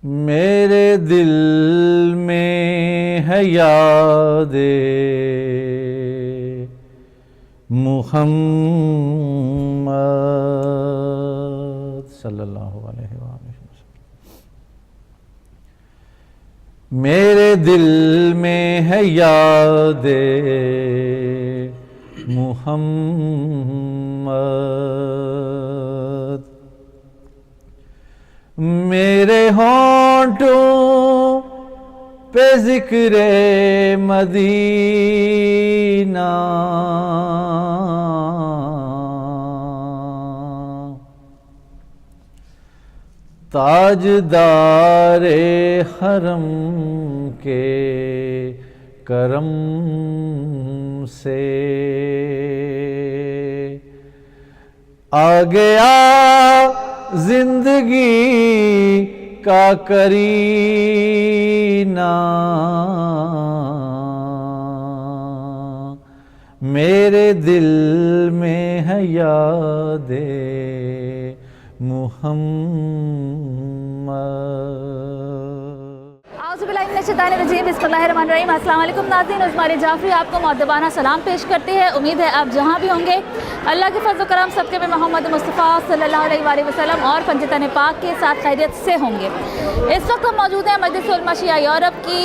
میرے دل میں ہے یاد محمد صلی اللہ علیہ وآلہ وسلم. میرے دل میں ہے یاد محمد. میرے ہونٹوں پہ ذکر مدینہ تاجدار حرم کے کرم سے آ گیا زندگی کا کرینہ. میرے دل میں ہے یاد محمد. اعوذ باللہ من الشیطان الرجیم. بسم اللہ الرحمن الرحیم. السلام علیکم ناظرین. عثمان جعفری آپ کو مؤدبانہ سلام پیش کرتی ہے. امید ہے آپ جہاں بھی ہوں گے اللہ کے فضل و کرم صدقے میں محمد مصطفیٰ صلی اللہ علیہ وآلہ وسلم اور پنجتن پاک کے ساتھ خیریت سے ہوں گے. اس وقت ہم موجود ہیں مجلس علماء شیعہ یورپ کی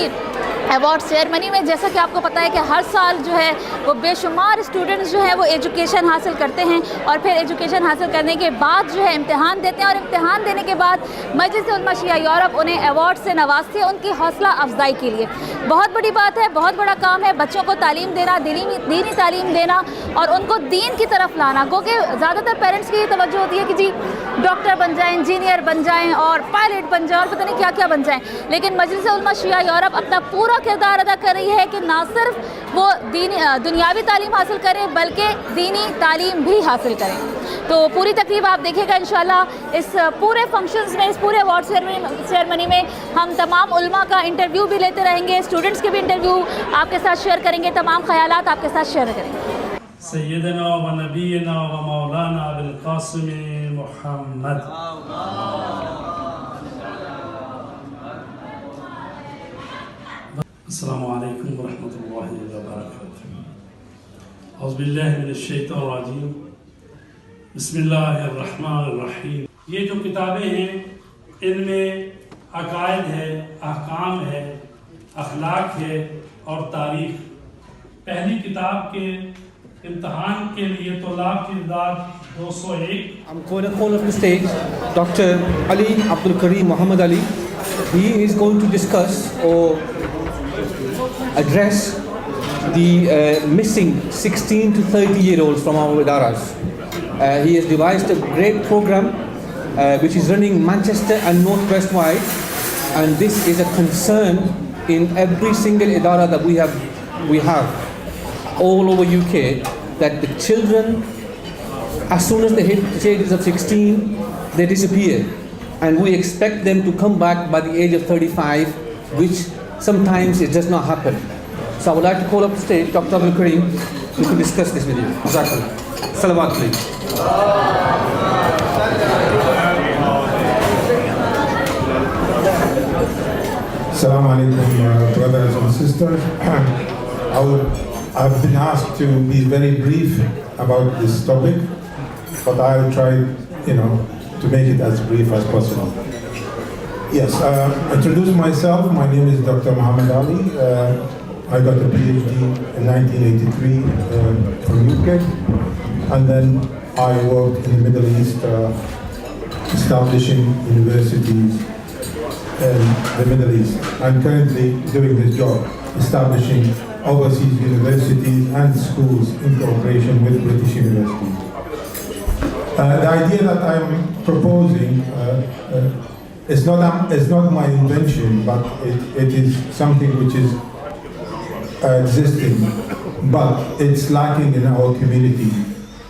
ایوارڈ سیرمنی میں. جیسا کہ آپ کو پتہ ہے کہ ہر سال جو ہے وہ بے شمار اسٹوڈنٹس جو ہے وہ ایجوکیشن حاصل کرتے ہیں اور پھر ایجوکیشن حاصل کرنے کے بعد جو ہے امتحان دیتے ہیں اور امتحان دینے کے بعد مجلس علماء شیعہ یورپ انہیں ایوارڈ سے نوازتی ہے ان کی حوصلہ افزائی کے لیے. بہت بڑی بات ہے, بہت بڑا کام ہے بچوں کو تعلیم دینا, دینی تعلیم دینا اور ان کو دین کی طرف لانا. کیونکہ زیادہ تر پیرنٹس کی یہ توجہ ہوتی ہے کہ جی ڈاکٹر بن جائیں, انجینئر بن جائیں اور پائلٹ بن جائیں اور پتہ نہیں کیا کیا بن جائیں. لیکن مجلس علماء شیعہ یورپ اپنا پورا کردار ادا کر رہی ہے کہ نہ صرف وہ دنیاوی تعلیم حاصل کریں بلکہ دینی تعلیم بھی حاصل کریں. تو پوری تقریب آپ دیکھیں گا انشاءاللہ. اس پورے فنکشنز میں, اس پورے ایوارڈ سیرمنی میں ہم تمام علماء کا انٹرویو بھی لیتے رہیں گے, اسٹوڈنٹس کے بھی انٹرویو آپ کے ساتھ شیئر کریں گے, تمام خیالات آپ کے ساتھ شیئر کریں گے. سیدنا و نبینا و مولانا بالقاسم محمد. السلام علیکم ورحمۃ اللہ وبرکاتہ. اعوذ باللہ من الشیطان الرجیم. بسم اللہ الرحمن الرحیم. یہ جو کتابیں ہیں ان میں عقائد ہے, احکام ہے, اخلاق ہے اور تاریخ. پہلی کتاب کے امتحان کے لیے طلاب کی تعداد 201. I'm going to call up the stage Dr. Ali Abdul Kareem Muhammad Ali. He is going to discuss or address the missing 16 to 30-year-olds from our idaras. He has devised a great program which is running Manchester and Northwest wide, and this is a concern in every single idara that we have all over UK, that the children, as soon as they hit the ages of 16, they disappear, and we expect them to come back by the age of 35, which sometimes it does not happen. So I would like to call up the stage Dr. Abdul Kareem who can discuss this with you. Jazakallah. Salawat please. Assalamu alaikum brothers and sisters. I've been asked to be very brief about this topic, but I'll try, to make it as brief as possible. Yes, introduce myself. My name is Dr. Muhammad Ali. I got a PhD in 1983 from UK, and then I worked in the Middle East, establishing universities in the Middle East. I'm currently doing this job, establishing overseas universities and schools in cooperation with British universities. The idea that I'm proposing is not my invention, but it is something which is existing, but it's lacking in our community.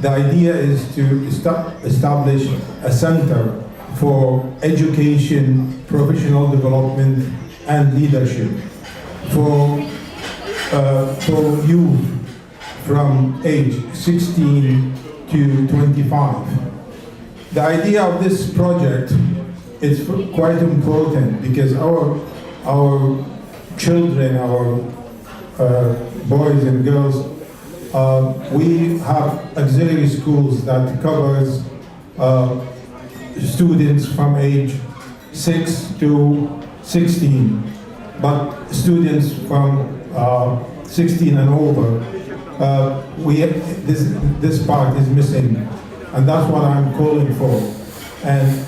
The idea is to establish a center for education, professional development, and leadership for youth from age 16 to 25. The idea of this project it's quite important because our children, our boys and girls, we have auxiliary schools that covers students from age 6 to 16, but students from 16 and over, this part is missing, and that's what I'm calling for. And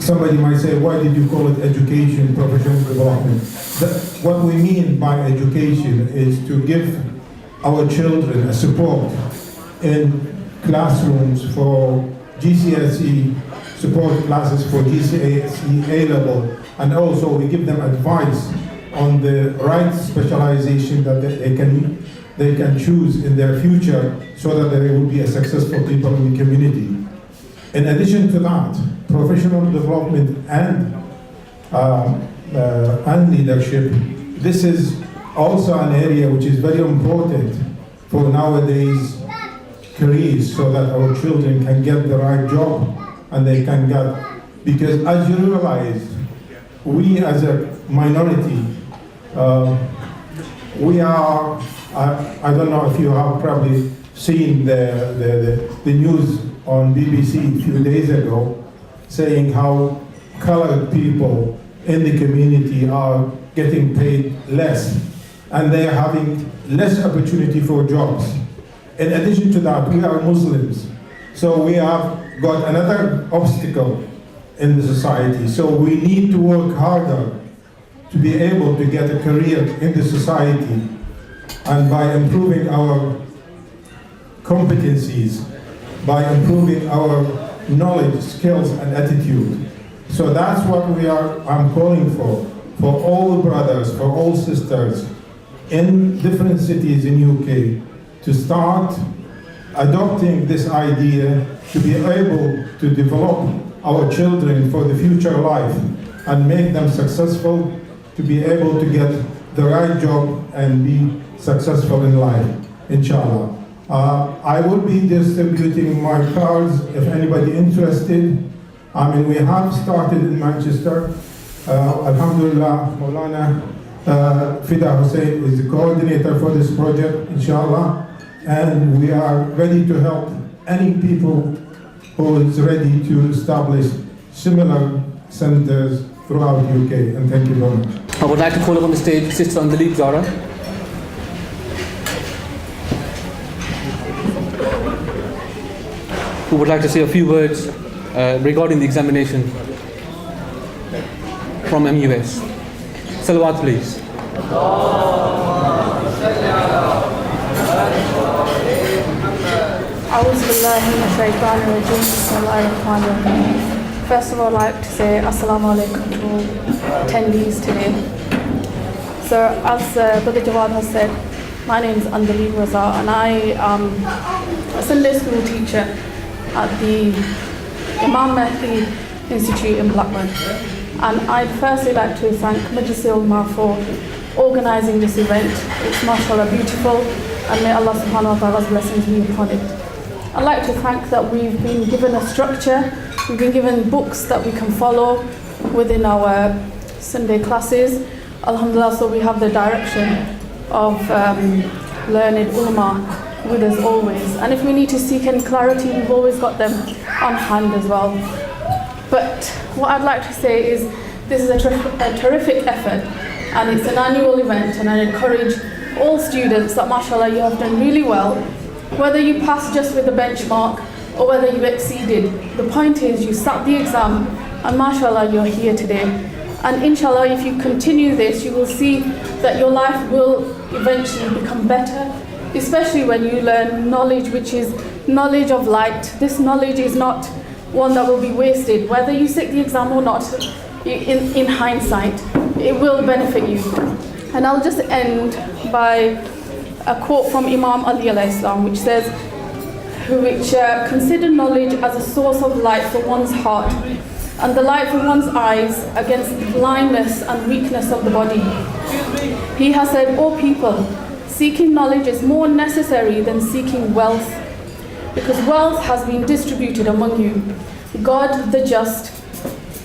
somebody might say, why did you call it education, professional development? What we mean by education is to give our children a support in classrooms for GCSE, support classes for GCSE A-level, and also we give them advice on the right specialization that they can choose in their future so that they will be a successful people in the community. In addition to that, professional development and leadership, this is also an area which is very important for nowadays careers, so that our children can get the right job and they can get, because as you realize, we as a minority, we are, I don't know if you have probably seen the news on BBC a few days ago, saying how colored people in the community are getting paid less and they are having less opportunity for jobs. In addition to that, we are Muslims, so we have got another obstacle in the society. So we need to work harder to be able to get a career in the society, and by improving our competencies, by improving our knowledge, skills, and attitude. So that's what I'm calling for all brothers, for all sisters in different cities in UK to start adopting this idea, to be able to develop our children for the future life and make them successful, to be able to get the right job and be successful in life, inshallah. I will be distributing my cards if anybody interested. I mean, we have started in Manchester. Alhamdulillah, Maulana Fida Hussein is the coordinator for this project, inshallah. And we are ready to help any people who is ready to establish similar centers throughout UK. And thank you very much. I would like to call upon the stage Sister Andali Zara. Who would like to say a few words regarding the examination from MUS. Salawat, please. First of all, I'd like to say Assalamu alaikum to all attendees today. So, as Brother Jawad has said, my name is Andali Raza and I am a Sunday school teacher at the Imam Mahdi Institute in Blackburn. And I'd firstly like to thank Majlis Ulama for organising this event. It's mashallah beautiful, and may Allah subhanahu wa ta'ala's blessings be upon it. I'd like to thank that we've been given a structure, we've been given books that we can follow within our Sunday classes. Alhamdulillah, so we have the direction of learned ulama with us always. And if we need to seek any clarity, we've always got them on hand as well. But what I'd like to say is this is a terrific effort, and it's an annual event, and I encourage all students that mashallah you have done really well, whether you pass just with the benchmark or whether you exceeded. The point is you sat the exam and mashallah you're here today. And inshallah if you continue this you will see that your life will eventually become better, especially when you learn knowledge which is knowledge of light. This knowledge is not one that will be wasted, whether you sit the exam or not. In hindsight, it will benefit you. And I'll just end by a quote from Imam Ali alayhi salam, which says, consider knowledge as a source of light for one's heart and the light for one's eyes against the blindness and weakness of the body. He has said, O people, seeking knowledge is more necessary than seeking wealth, because wealth has been distributed among you. God the just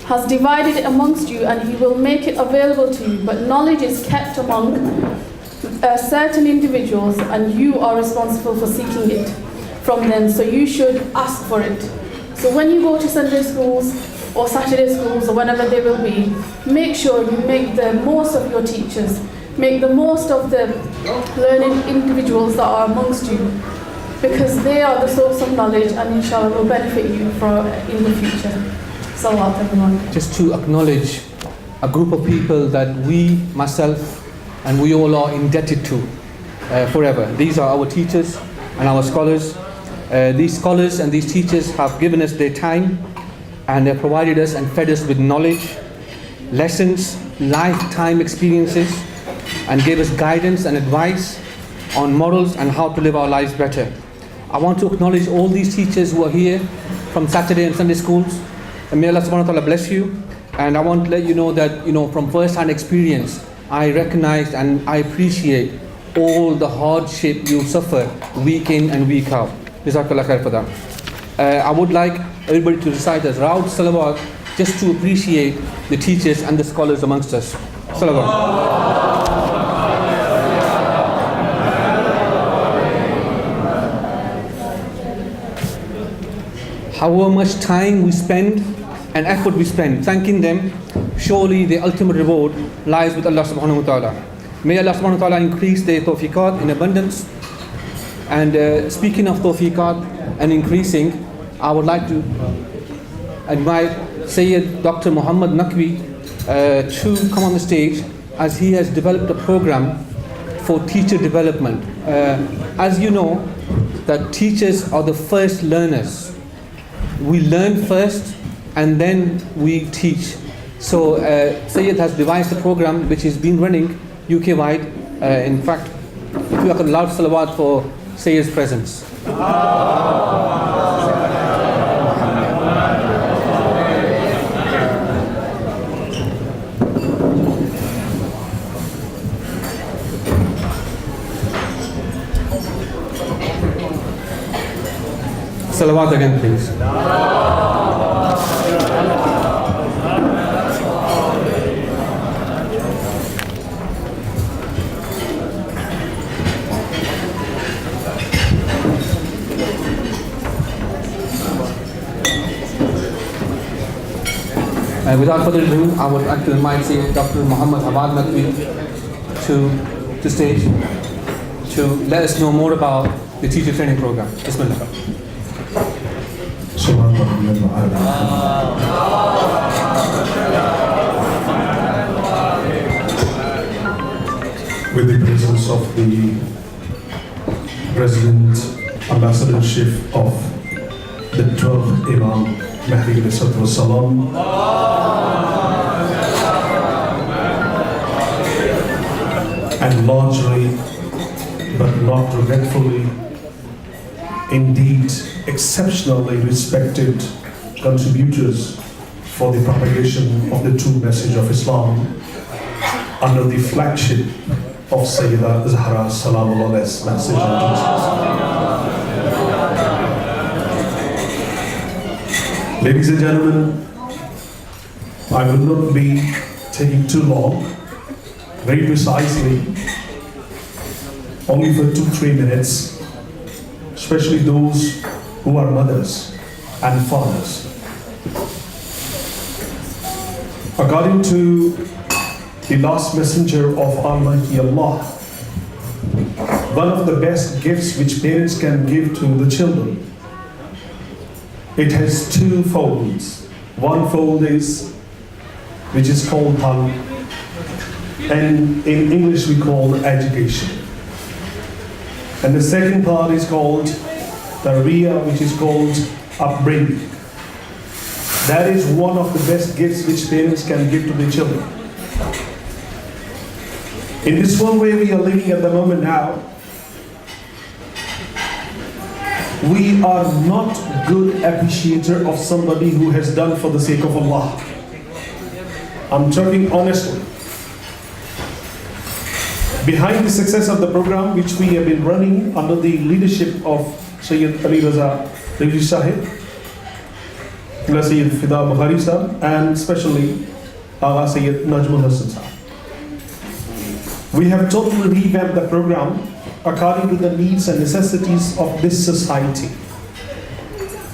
has divided it amongst you, and He will make it available to you. But knowledge is kept among certain individuals, and you are responsible for seeking it from them. So you should ask for it. So when you go to Sunday schools or Saturday schools or whenever they will be, make sure you make the most of your teachers. Make the most of the learning individuals that are amongst you, because they are the source of knowledge, and inshallah will benefit you in the future. Salawat everyone. Just to acknowledge a group of people that we, myself, and we all are indebted to forever. These are our teachers and our scholars. These scholars and these teachers have given us their time, and they provided us and fed us with knowledge, lessons, lifetime experiences, and gave us guidance and advice on morals and how to live our lives better. I want to acknowledge all these teachers who are here from Saturday and Sunday schools. And may Allah subhanahu wa ta'ala bless you. And I want to let you know that, from first-hand experience, I recognize and I appreciate all the hardship you suffer week in and week out. Jazakallah khair for that. I would like everybody to recite as Raud Salawat, just to appreciate the teachers and the scholars amongst us. Salawat. However much time we spend and effort we spend thanking them, surely the ultimate reward lies with Allah subhanahu wa ta'ala. May Allah subhanahu wa ta'ala increase their tawfiqat in abundance. And speaking of tawfiqat and increasing, I would like to invite Sayyid Dr. Muhammad Naqvi to come on the stage, as he has developed a program for teacher development. As you know, that teachers are the first learners. We learn first and then we teach. So Sayyid has devised a program which has been running UK-wide. In fact, if you could loud salawat for Sayyid's presence. Salawat again, please. Without further ado, I would like to invite Dr. Muhammad Awad Naqvi to stage to let us know more about the teacher training program. Bismillah. With the presence of the President, Ambassadorship of the 12th Imam, Mahdi alayhi salam, and largely, but not regretfully, indeed exceptionally respected contributors for the propagation of the true message of Islam under the flagship of Sayyidah Zahra Salamullah's message and teachings. Ladies and gentlemen, I will not be taking too long, very precisely, only for 2-3 minutes, especially those who are mothers and fathers. According to the last messenger of Almighty Allah, one of the best gifts which parents can give to the children, it has 2 folds. One fold is, which is called Tal, and in English we call education. And the second part is called Tarbiyah, which is called upbringing. That is one of the best gifts which parents can give to their children. In this one way we are living at the moment now, we are not good appreciator of somebody who has done for the sake of Allah. I'm talking honestly. Behind the success of the program which we have been running under the leadership of Sayyid Ali Raza Sahib, Sayyid Fida Bukhari sahab, and especially Agha Sayyid Najmul Hassan sahab. We have totally revamped the program according to the needs and necessities of this society.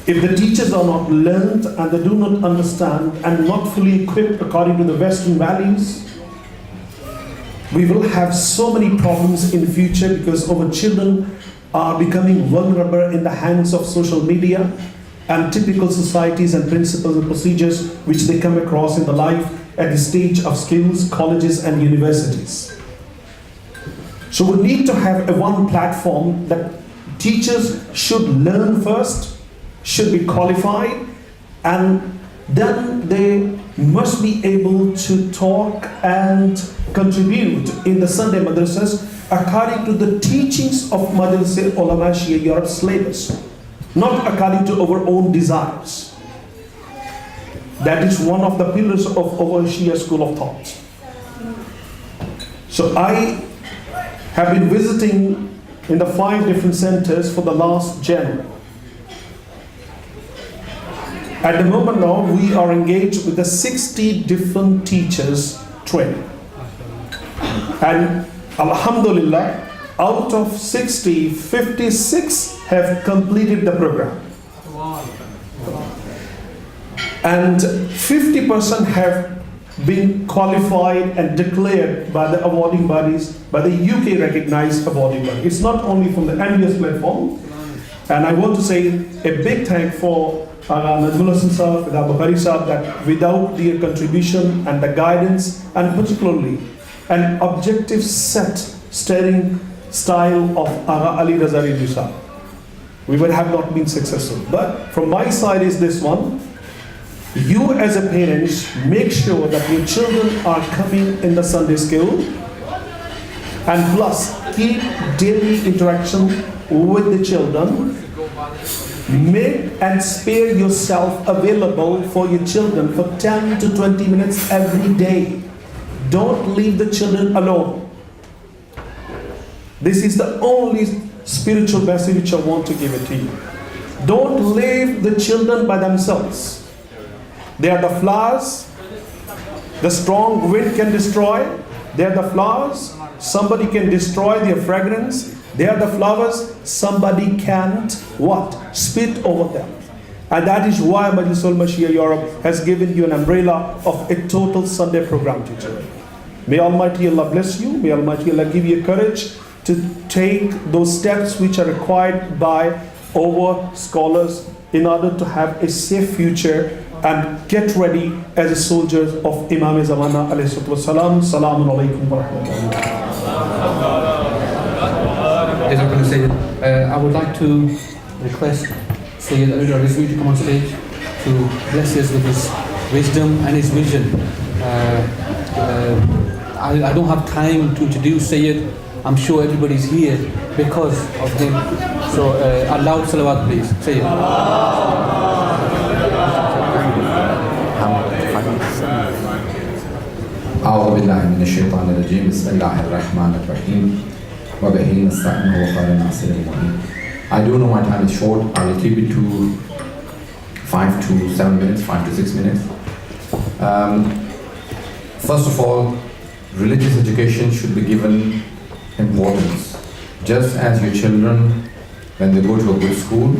If the teachers are not learned and they do not understand and not fully equipped according to the Western values, we will have so many problems in the future, because our children are becoming vulnerable in the hands of social media and typical societies and principles and procedures which they come across in the life at the stage of schools, colleges and universities. So we need to have a one platform that teachers should learn first, should be qualified, and then they must be able to talk and contribute in the Sunday madrasas according to the teachings of Madrasa Ulama Shia Europe syllabus, not according to our own desires. That is one of the pillars of our Shia school of thought. So I have been visiting in the 5 different centers for the last January. At the moment now, we are engaged with the 60 different teachers training. And Alhamdulillah, out of 60, 56 have completed the program. And 50% have been qualified and declared by the awarding bodies, by the UK recognized awarding body. It's not only from the MUS platform. And I want to say a big thank for Najmul Hassan sahab, Fida Bukhari sahab, that without their contribution and the guidance, and particularly an objective set steering style of Agha Ali Raza Reddy sahab, we would have not been successful. But from my side is this one: you as a parents, make sure that your children are coming in the Sunday school, and plus keep daily interaction with the children. Make and spare yourself available for your children for 10 to 20 minutes every day. Don't leave the children alone. This is the only spiritual message which I want to give it to you. Don't leave the children by themselves. They are the flowers. The strong wind can destroy. They are the flowers. Somebody can destroy their fragrance. They are the flowers. Somebody can't what? Spit over them. And that is why Majlis Ulama Shia Europe has given you an umbrella of a total Sunday program, teacher. May Almighty Allah bless you. May Almighty Allah give you courage to take those steps which are required by our scholars in order to have a safe future and get ready as a soldier of Imam Zamana alayhi salatu wassalam. Salamun alaykum wa rahmatullah. I would like to request Sayyid Ali Rizvi to come on stage to bless us with his wisdom and his vision. I don't have time to introduce Sayyid. I'm sure everybody's here because of him. So a loud salawat please. Sayyid. أعوذ بالله من الشيطان الرجيم بسم الله الرحمن الرحيم وبه نستعين وخير الناصر المعين. I do know my time is short. I will keep it to 5 to 7 minutes, 5 to 6 minutes. First of all, religious education should be given importance. Just as your children, when they go to a good school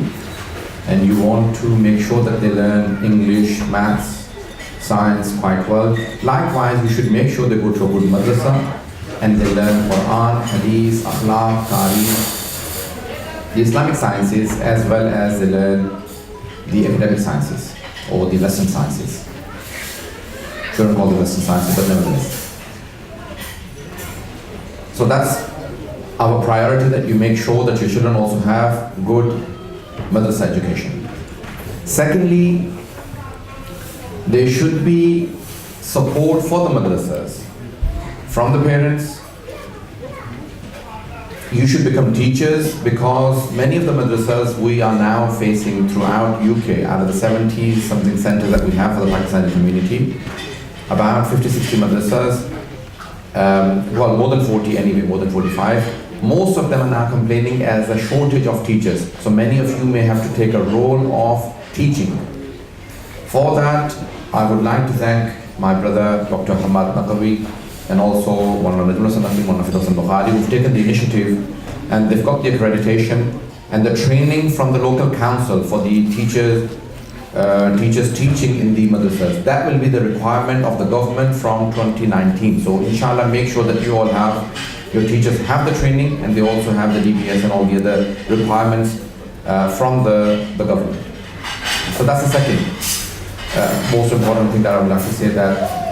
and you want to make sure that they learn English, maths, science quite well, likewise you should make sure they go to a good madrasa and they learn Quran, Hadith, Akhlaq, Tarikh, the Islamic sciences, as well as they learn the academic sciences or the Western sciences. Shouldn't call the Western sciences, but nevertheless. So that's our priority, that you make sure that your children also have good madrasa education. Secondly, there should be support for the madrasas from the parents. You should become teachers, because many of the madrasas we are now facing throughout UK, out of the 70 something centers that we have for the Pakistani community, about 50-60 madrasas, well, more than 40 anyway, more than 45. Most of them are now complaining as a shortage of teachers. So many of you may have to take a role of teaching. For that, I would like to thank my brother Dr. Hamad Naqawi and also Maulana Najmul Hasan Naqvi, Maulana Hidayat Bukhari, who've taken the initiative, and they've got the accreditation and the training from the local council for the teachers teaching in the madrasas. That will be the requirement of the government from 2019. So inshallah, make sure that you all have, your teachers have the training and they also have the DBS and all the other requirements from the government. So that's the second most important thing that I would like to say, that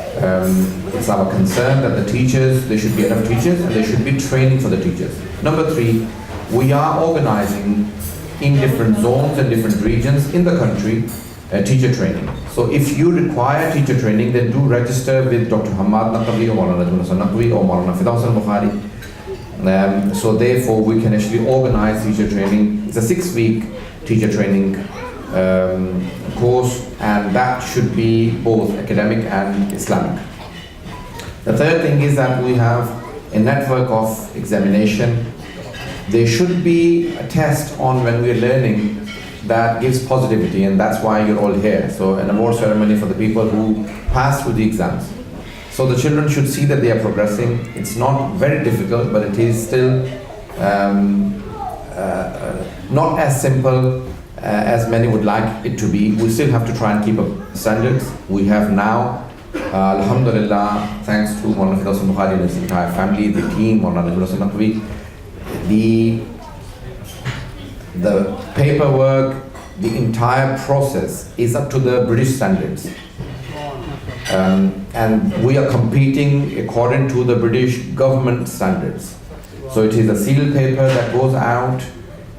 it's our concern that the teachers, there should be enough teachers and there should be training for the teachers. Number 3, we are organizing in different zones and different regions in the country teacher training. So if you require teacher training, then do register with Dr. Hamad Naqvi or Maulana Najmul Hasan Naqvi or Maulana Hidayat Bukhari. So therefore we can actually organize teacher training. It's a 6-week teacher training course, and that should be both academic and Islamic. The third thing is that we have a network of examination. There should be a test on when we are learning that gives positivity, and that's why you're all here. So an award ceremony for the people who pass through the exams. So the children should see that they are progressing. It's not very difficult, but it is still not as simple as many would like it to be. We still have to try and keep up standards. We have now, alhamdulillah, thanks to Maulana Hidayat Bukhari and his entire family, the team, Maulana Najmul Hasan Naqvi, the paperwork, the entire process is up to the British standards. And we are competing according to the British government standards. So it is a sealed paper that goes out.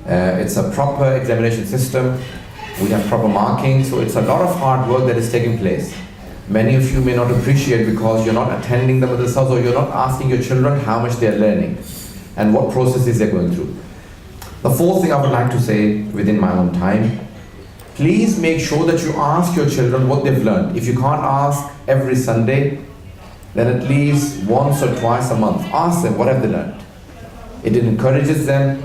It's a proper examination system. We have proper marking. So it's a lot of hard work that is taking place. Many of you may not appreciate because you're not attending the madrasas or you're not asking your children how much they're learning and what processes they're going through. The fourth thing I would like to say within my own time, please make sure that you ask your children what they've learned. If you can't ask every Sunday, then at least once or twice a month, ask them what have they learned. It encourages them.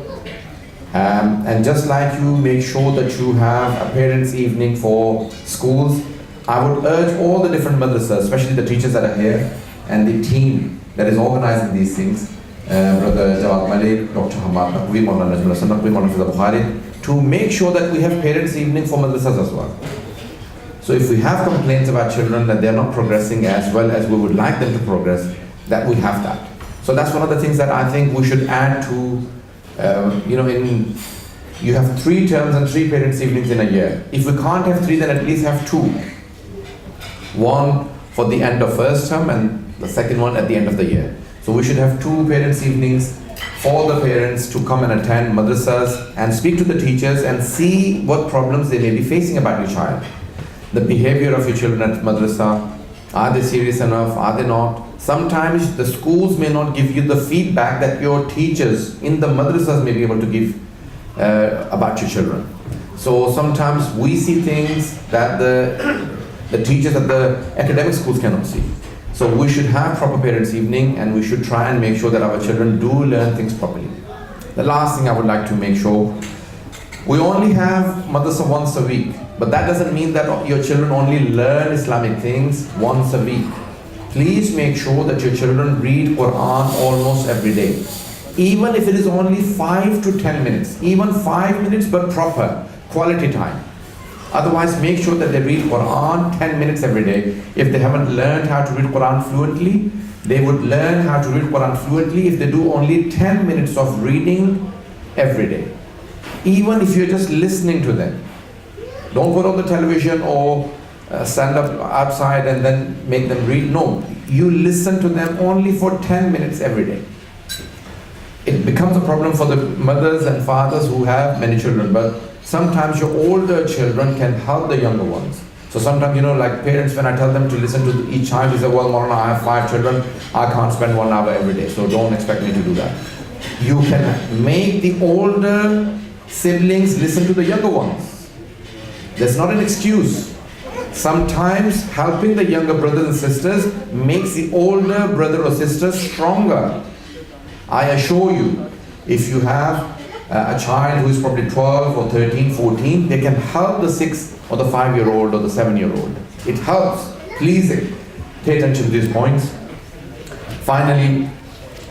And just like you make sure that you have a parents' evening for schools, I would urge all the different madrasas, especially the teachers that are here and the team that is organizing these things, Brother Jawad Malik, Dr. Hamad Naqvi, Maulana Najmul Hasan Naqvi, Maulana Hidayat Bukhari, to make sure that we have parents' evening for madrasas as well. So if we have complaints about children that they are not progressing as well as we would like them to progress, that we have that. So that's one of the things that I think we should add to, you have 3 terms and 3 parents' evenings in a year. If we can't have 3, then at least have 2. One for the end of first term and the second one at the end of the year. So we should have 2 parents' evenings for the parents to come and attend madrasas and speak to the teachers and see what problems they may be facing about your child. The behavior of your children at madrasa, are they serious enough, are they not? Sometimes the schools may not give you the feedback that your teachers in the madrasas may be able to give about your children. So sometimes we see things that the teachers at the academic schools cannot see. So we should have proper parents' evening and we should try and make sure that our children do learn things properly. The last thing I would like to make sure, we only have madrasa once a week, but that doesn't mean that your children only learn Islamic things once a week. Please make sure that your children read Quran almost every day. Even if it is only 5 to 10 minutes, even 5 minutes, but proper, quality time. Otherwise, make sure that they read Quran 10 minutes every day. If they haven't learned how to read Quran fluently, they would learn how to read Quran fluently if they do only 10 minutes of reading every day. Even if you're just listening to them. Don't put on the television or stand up outside and then make them read. No, you listen to them only for 10 minutes every day. It becomes a problem for the mothers and fathers who have many children, but sometimes your older children can help the younger ones. So sometimes, like parents, when I tell them to listen to each child, they say, well, Maulana, I have 5 children, I can't spend 1 hour every day, so don't expect me to do that. You can make the older siblings listen to the younger ones. That's not an excuse. Sometimes helping the younger brothers and sisters makes the older brother or sister stronger. I assure you, if you have a child who is probably 12 or 13, 14, they can help the 6 or the 5-year-old or the 7-year-old. It helps. Please pay attention to these points. Finally,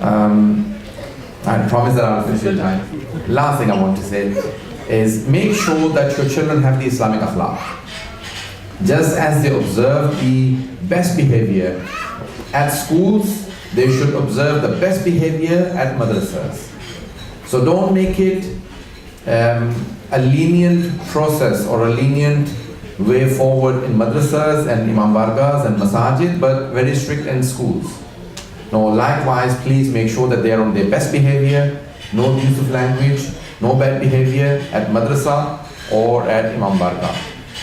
I promise that I'll finish in time. Last thing I want to say is make sure that your children have the Islamic akhlaq. Just as they observe the best behavior at schools, they should observe the best behavior at madrasas. So don't make it a lenient process or a lenient way forward in madrasas and imam bargas and masajid, but very strict in schools. No, likewise, please make sure that they are on their best behavior, no use of language, no bad behavior at madrasa or at imam barga.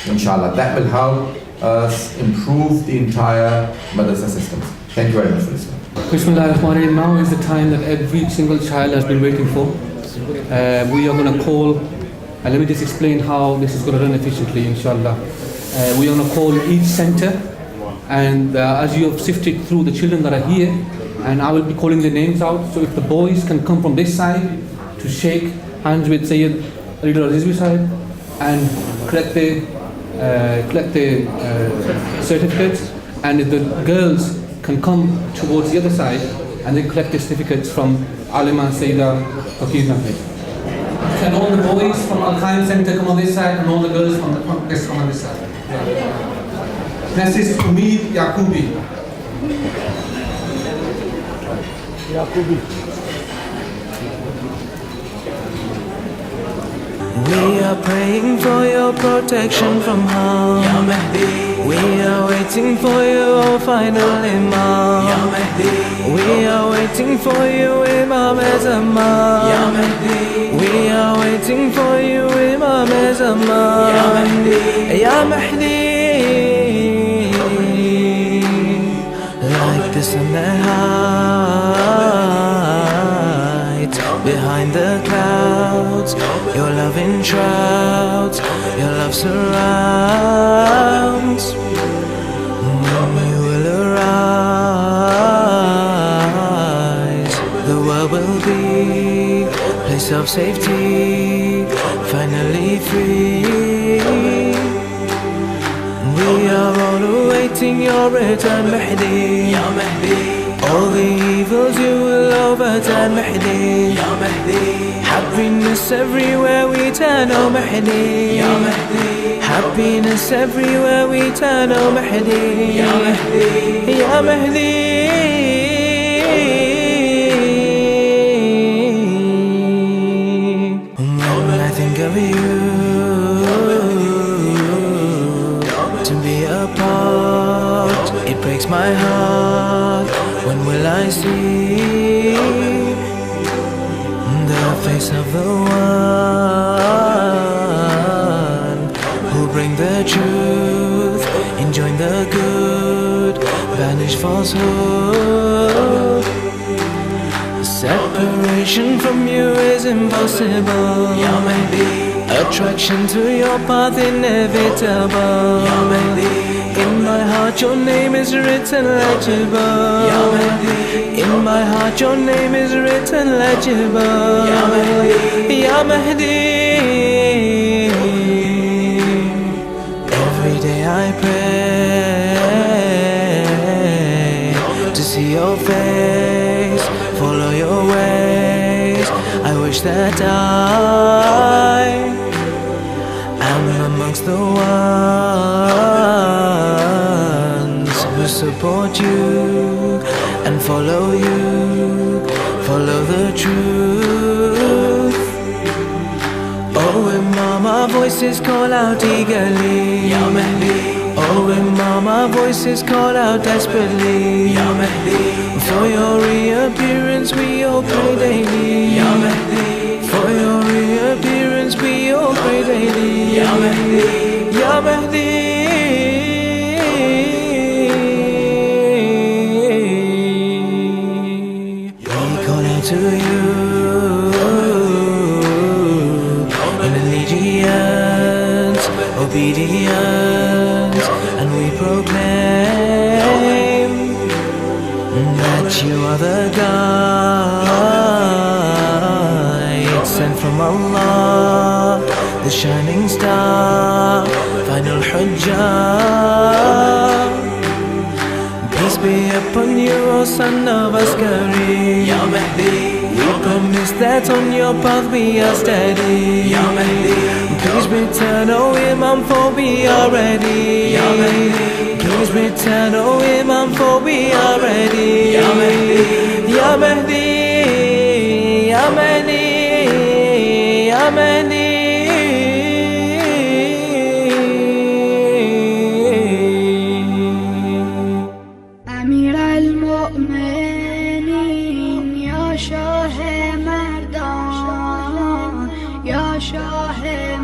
Inshallah, that will help us improve the entire madrasa systems. Thank you very much for listening. Bismillahirrahmanirrahim. Now is the time that every single child has been waiting for. We are going to call, and let me just explain how this is going to run efficiently, inshallah. We are going to call each center, and as you have sifted through the children that are here, and I will be calling the names out. So if the boys can come from this side to shake hands with Sayyid Leader Rizvi side and collect the certificates, and if the girls can come towards the other side and then collect the certificates from Alima Sayyida Fakir Nafi. Can all the boys from Al Khaim Center come on this side and all the girls from this side? Next is Umid Yaqubi. We are praying for your protection from harm. Ya Mahdi. We are waiting for your final Imam. Ya Mahdi. We are waiting for you, Imam Zaman. Ya Mahdi. We are waiting for you, Imam Zaman. Ya Mahdi. Ya Mahdi. Like the sun that hides behind the clouds, your love enshrouds, your love surrounds. When you will arise, the world will be a place of safety, finally free. We are all awaiting your return, Mahdi. Ya Mahdi. All the evils you will overturn, Mahdi. Ya Mahdi. Happiness everywhere we turn, oh Mahdi. Ya Mahdi. Happiness everywhere we turn, oh Mahdi. Ya Mahdi. Ya Mahdi. When I think of you, it breaks my heart. When will I see the face of the one who bring the truth, enjoin the good, banish falsehood? Separation from you is impossible. Ya Mahdi. Attraction to your path inevitable. Ya Mahdi. In my heart your name is written legible. Ya Mahdi. In my heart your name is written legible. Ya Mahdi. Ya Mahdi. Every day I pray to see your face, follow your ways. I wish that I am amongst the ones who support you and follow you, follow the truth. Oh Imam, our voices call out eagerly. Ya Mahdi. Oh Imam, our voices call out desperately. Ya Mahdi. For your reappearance we all pray daily. Ya Mahdi. For your reappearance we all pray daily. Ya Mahdi. Ya Mahdi. We call out to you in allegiance, obedience, and we proclaim that you are the guide sent from Allah, the shining star, final hujjah. Peace be upon you, O son of Askari. Ya Mahdi, we promise that on your path we are steady. Ya Mahdi, please return, O Imam, for we are ready. Ya Mahdi, please return, O Imam, for we are ready. Ya Mahdi, Ya Mahdi, Ya Mahdi, Ya Mahdi. امیر المؤمنین یا شاه مردان، یا شاه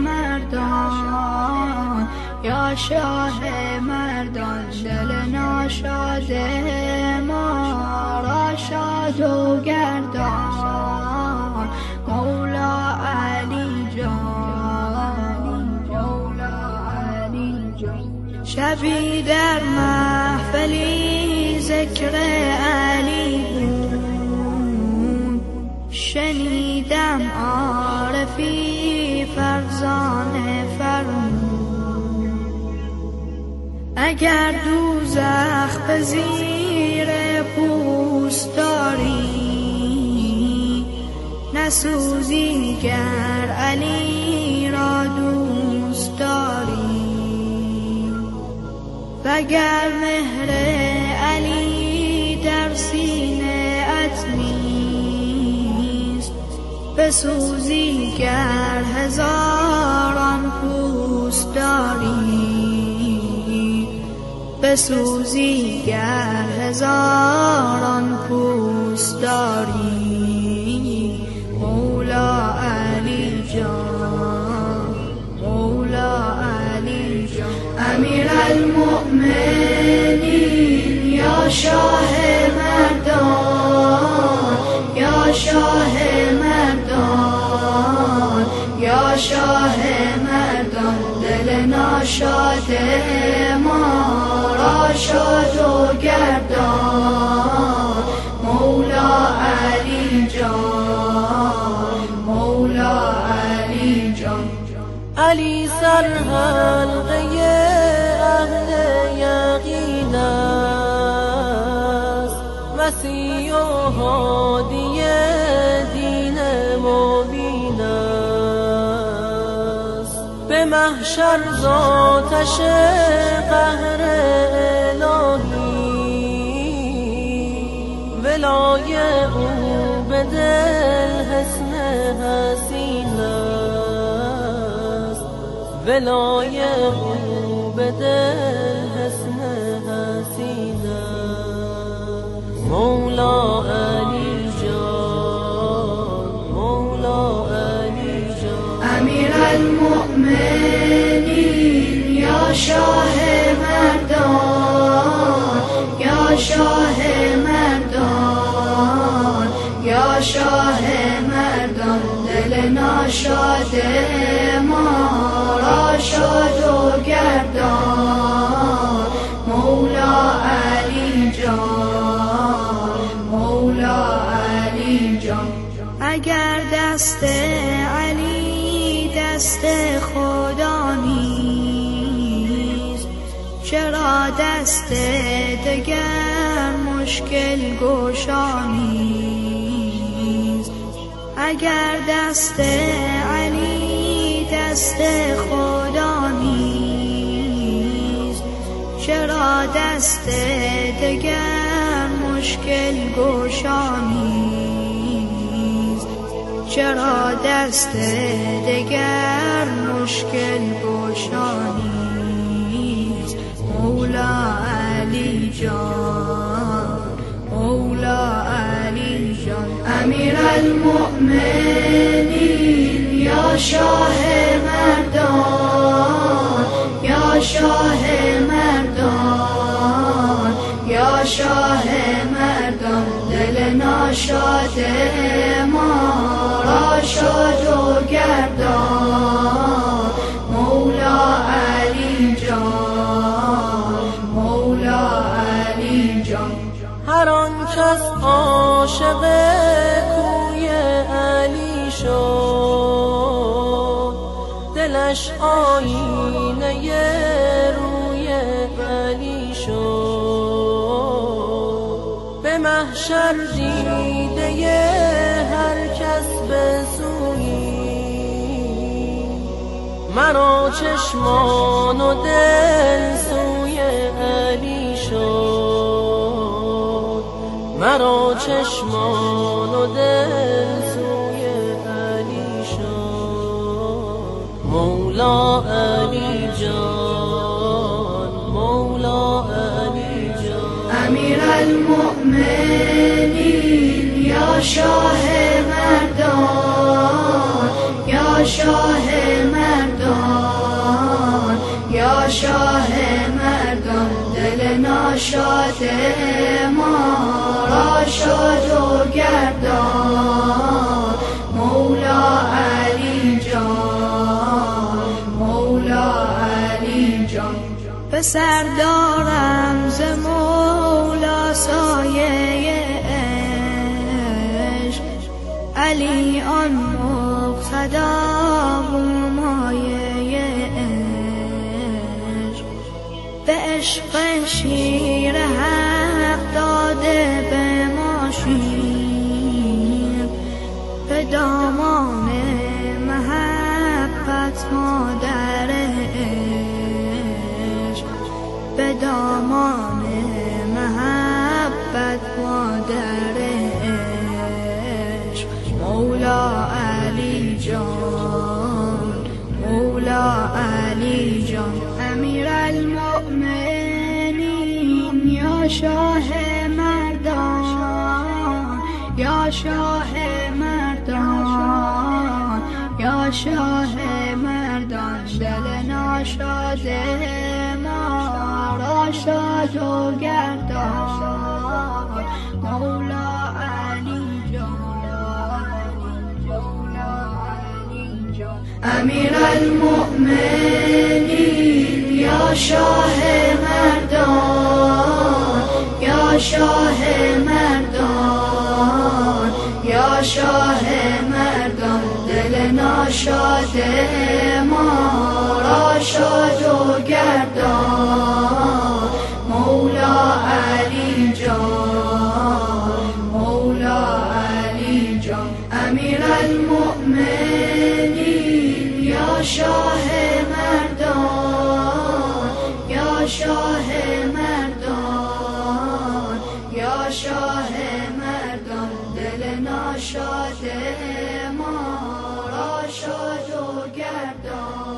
مردان، یا شاه مردان، دل ناشاد ما را شاد و گردان. مولا علی جان، مولا علی جان. شبی در محفلی ذکر علی بود، شنیدم عارفی فرزانه فرمود. اگر دوزخ به زیر پوست داری، نسوزی گر علی را دوست داری. وگر مهر علی در سینه ات نیست، بسوزی گر هزاران پوست داری، بسوزی گر هزاران پوست داری. مولا علی جان، مولا علی جان. امیر المؤمنین یا شاه مردان، یا شاه مردان، یا شاه مردان، دل ناشاد ما را شاد و گردان. مولا علی جان، مولا علی جان. علی سرحلقه اهل یقین است، مسیح و هادی دین مبین است. به محشر ذاتش قهر الهی، ولای او به دل حسن حسین است، ولای او به دل حسن حسین است. مولا علی جان، مولا علی جان. امیر المؤمنین یا شاه مردان، یا شاه مردان، یا شاه مردان، دل ناشاد ما را شاد و گردان. مولا علی جان، مولا علی جان. اگر دست علی دست خدا نیست، چرا دست دگر مشکل گشا نیست؟ اگر دست علی دست خدا نیست، چرا دست دگر مشکل گشا نیست؟ چرا دست دگر مشکل گشا نیست؟ مولا علی جان، مولا علی جان. امیر المؤمنین یا شاه مردان، یا شاه مردان، یا شاه مردان، دل ناشاد ما را شاد و گردان. مولا علی جان، مولا علی جان. هر آن کس عاشق کوی علی شد، دلش آینه روی علی شد، به محشر دیده هر کس به سویی، مرا چشمان و دل سوی علی شد، مرا چشمان و دل سوی علی شد. مولا علی جان، مولا علی جان. امیر المؤمنین یا شاه مردان، یا شاه مردان، یا شاه مردان، دل ناشاد ما را شاد و گردان. مولا علی جان، مولا علی جان. پسر دارم ز مولا سایه عشق، علی آن مقتدا و مایه عشق، به عشق شیر حق داده به ما شیر، به دامان محبت مادر عشق، به دامان محبت مادر عشق. مولا علی جان، مولا علی جان. امیر المؤمنین یا شاه مردان، یا شاه مردان، یا شاه مردان، دل ناشاد ما را شاد و گردان. مولا علی جان، مولا علی جان. امیر المؤمنین یا شاه مردان، یا شاه مردان، یا شاه مردان، دل ناشاد ما را شاد و گردان. مولا علی جان، مولا علی جان. امیر المؤمنین یا شاه مردان، یا شاه مردان، یا شاه مردان، دل ناشاد ما را شاد و گردان.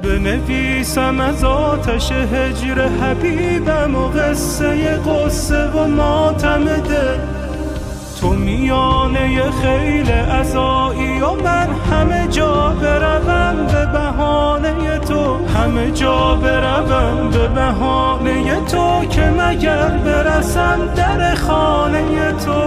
بنویسم از آتش هجر حبیبم و قصه غصه و ماتم دل، تو میانه خیل عزایی و من همه جا بروم به بهانه تو، همه جا بروم به بهانه تو، که مگر برسم در خانه تو.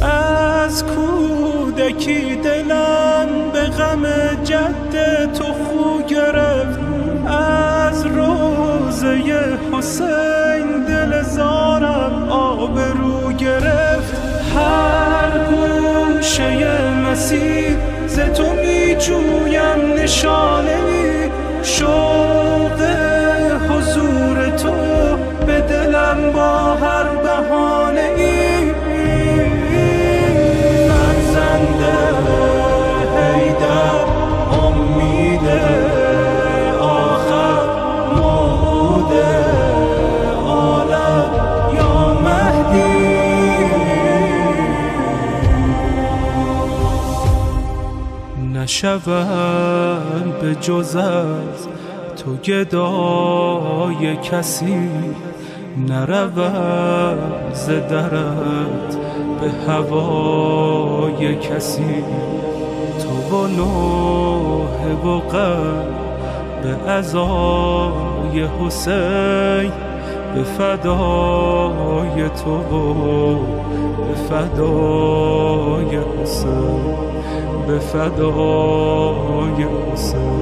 از کودکی دلم به غم جد تو خو گرفت، از روزه حسین دل زارم آبرو گرفت. هر گوشه مسیر ز تو می جویم نشانه ای، شوق حضور تو به دلم با هر بهانه ای. فرزند حیدر امید آخر، موعود عالم یا مهدی. نشود به جز از تو گدای کسی، نروم ز درت به هوای کسی. تو و نوح و قلب به عزای حسین، به فدای تو و به فدای حسین، به فدای حسین.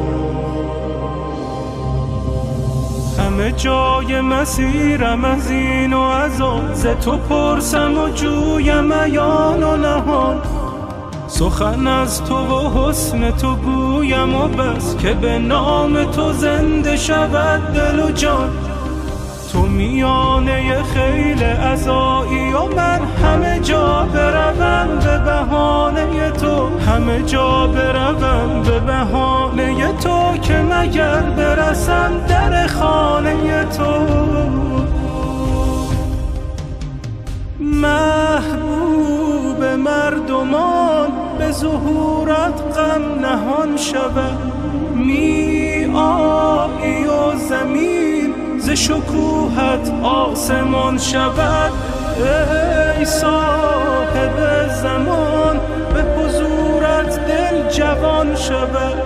همه جای مسیرم از این و از آن، ز تو پرسم و جویم عیان و نهان. سخن از تو و حسن تو گویم و بس که به نام تو زنده شود دل و جان. تو میانه خیل عزایی و من همه جا بروم به بهانه تو، همه جا بروم به بهانه تو، که مگر برسم در خانه تو. محبوب مردمان به ظهورت غم نهان شود، می آیی و زمین ز شکوهت آسمان شود. ای صاحب زمان به حضورت دل جوان شود،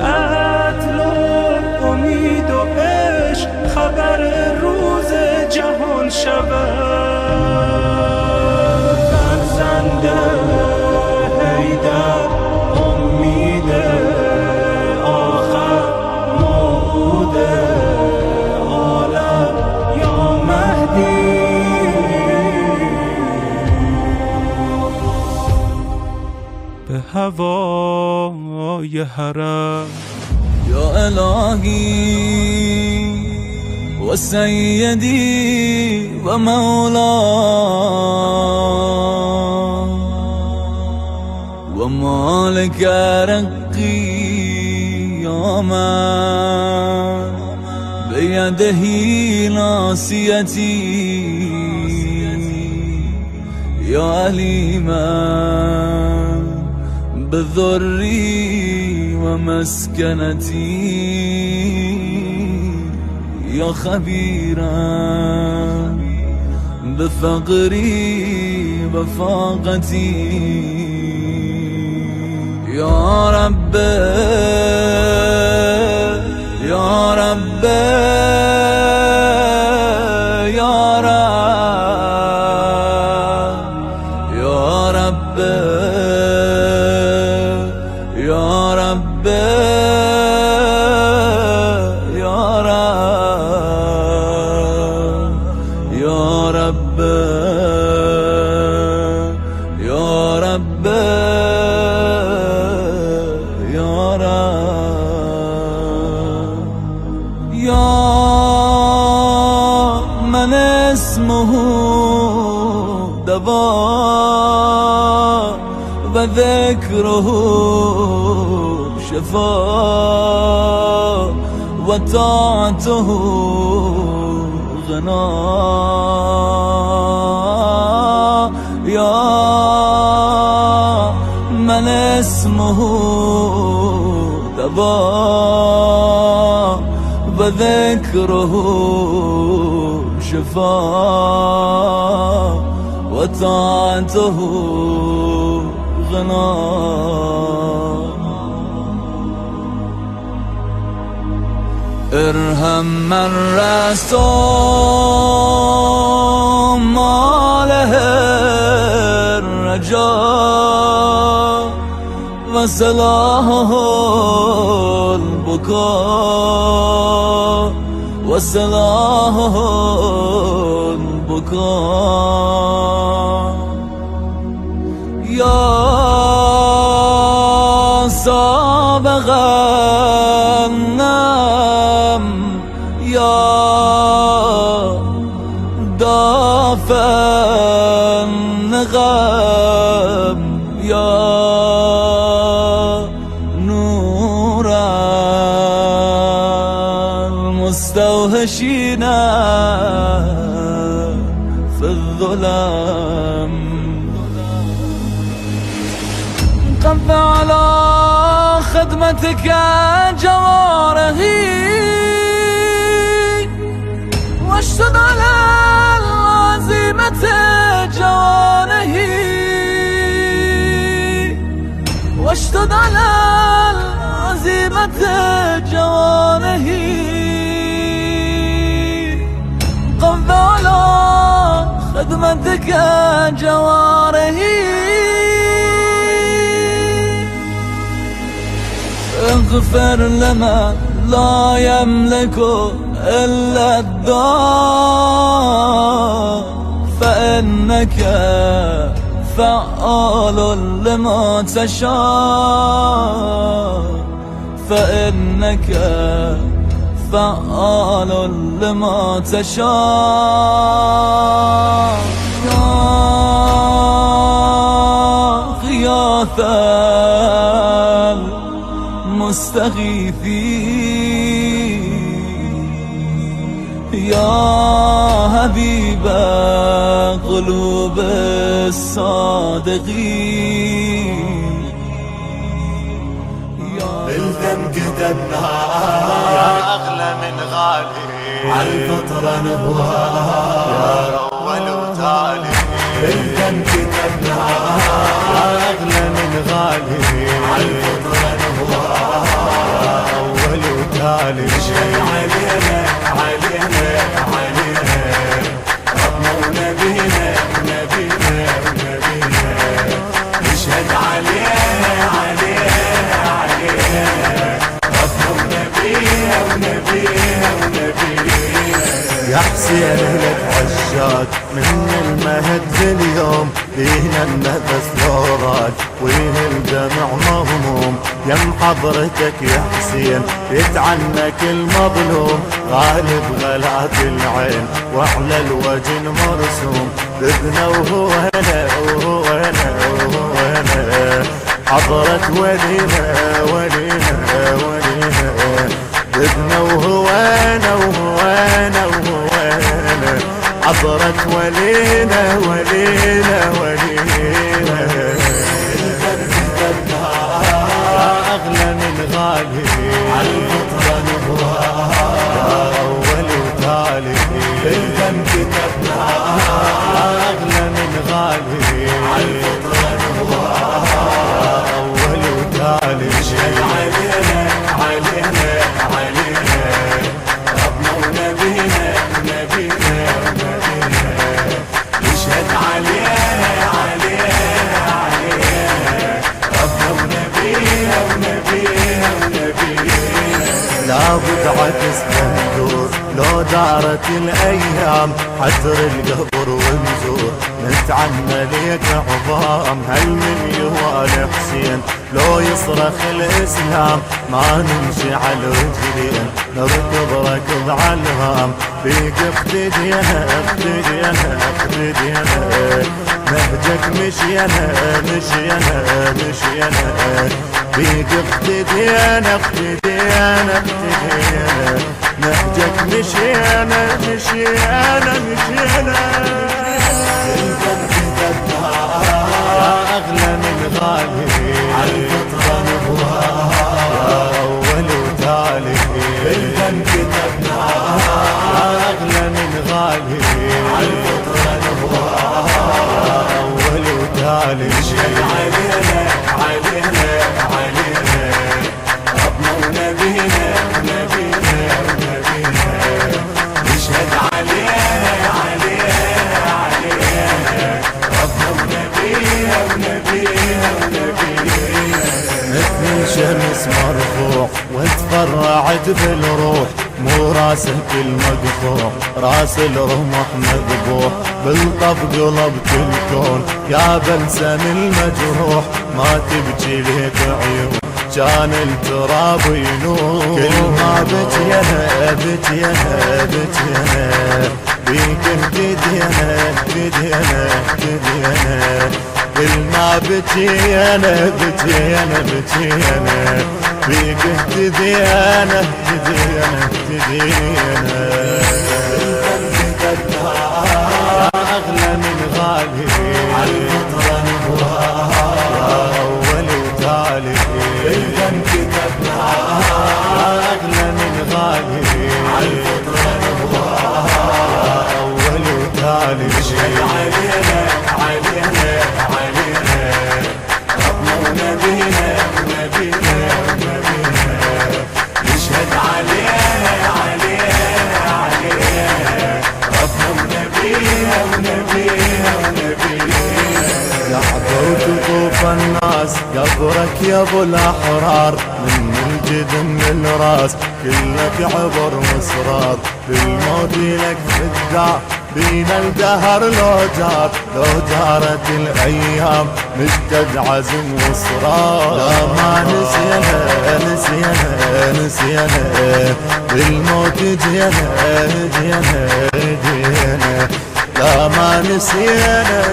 عدل و امید و عشق خبر روز جهان شود. فرزند حیدر امید آخر، موعود عالم یا مهدی. به هوای حرم یا الهی و سیدی و مولا و مالک رقی یا من بیده ناصیتی یا علیما بذری و مسکنتی یا خبیرا بفقری و فاقتی یا رب یا رب یا رب یا رب یا رب یا رب یا رب یا رب یا من اسمه دوا و ذکره شفا و طاعته غنا یا من اسمه دوا و ذکره شفا و طاعته غنا ارحم من رسول ماله الرجاء و صلاحه البكاء و صلاحه البكاء یا سابق النم یا دافع النغم یا نور المستوحشين في الظلام قف على خدمتك جوارحي واشتد على العزيمة جوانحي واشتد على العزيمة جوانحي قف على خدمتك جوارحي اغفر لمن لا يملك إلا الدار فإنك فعال لما تشاء فإنك فعال لما تشاء يا غياث المستغيثين يا حبيب قلوب الصادقين بالدم كتبنا يا أغلى من غالي عالفطرة نبواها يا أول وتالي بالدم كتبنا يا أغلى من غالي عالفطرة نبواها يا أول وتالي نشهد علينا علينا علينا ربنا ونبينا ونبينا ونبينا نشهد علينا علينا علينا ربنا ونبينا ونبينا ونبينا يا حسين لك عشاق من المهد لليوم فينا النفس لو راد وين الدمع مهموم يم حضرتك يا حسين يتعنك المظلوم غالب غلات العين وعلى الوجه مرسوم بدنا وهو هنا وهو هنا وهو هنا حضرت ولينا ولينا ولينا بدنا وهو هنا وهو هنا وهو هنا حضرت ولينا ولينا ولينا يا أغلى من غالي عالفطرة نبواها يا أول وتالي بالدم كتبنا يا أغلى من غالي عالفطرة نبواها يا أول وتالي نشهد علينا علينا علينا ربنا ونبينا ونبينا ونبينا نشهد علينا علينا علينا ربنا ونبينا ونبينا ونبينا لابد عكس بندور لو دارت الايام حتر القبر ونزور نتعنى ليك عظام هل من يوال حسين لو يصرخ الاسلام ما نمشي على رجلين نركض ركض على الهام بيك اقتدينا اقتدينا اقتدينا نهجك مشينا مشينا مشينا بيك اقتدينا اقتدينا اقتدينا نهجك مشينا مشينا مشينا يا أغلى من غالي عالفطرة نبواها يا أول وتالي بالدم كتبنا يا أغلى من غالي عالفطرة نبواها يا أول وتالي نشهد علينا علينا علينا ربنا ونبينا ونبينا ونبينا نشهد علينا علينا علينا ربنا ونبينا ونبينا ونبينا مثل الشمس مرفوع وتفرعت بالروح مو راسك المقطوع راس الرمح مذبوح بالطب قلبت الكون يا بلسم المجروح ما تبكي ليك عيون كان التراب ينور كل ما بتينا بتينا بتينا بيك اهتدينا اهتدينا اهتدينا كل ما بتينا بتينا بتينا بيك اهتدينا اهتدينا اهتدينا يا أغلى من غالي عالفطرة نبواها يا أول وتالي بالدم كتبنا يا أغلى من غالي عالفطرة نبواها يا أول وتالي نشهد علينا علينا علينا ربنا ونبينا ونبينا ونبينا نشهد علينا علينا علينا ربنا ونبينا ونبينا ونبينا لحظة وقوف الناس قبرك يا ابو الاحرار من الجدن الراس كلك عبر واسرار بالموت لك فداء فينا الدهر لو جارت الأيام مجتد عزم وصرار. لا ما نسينا بالموت جينا لا ما نسينا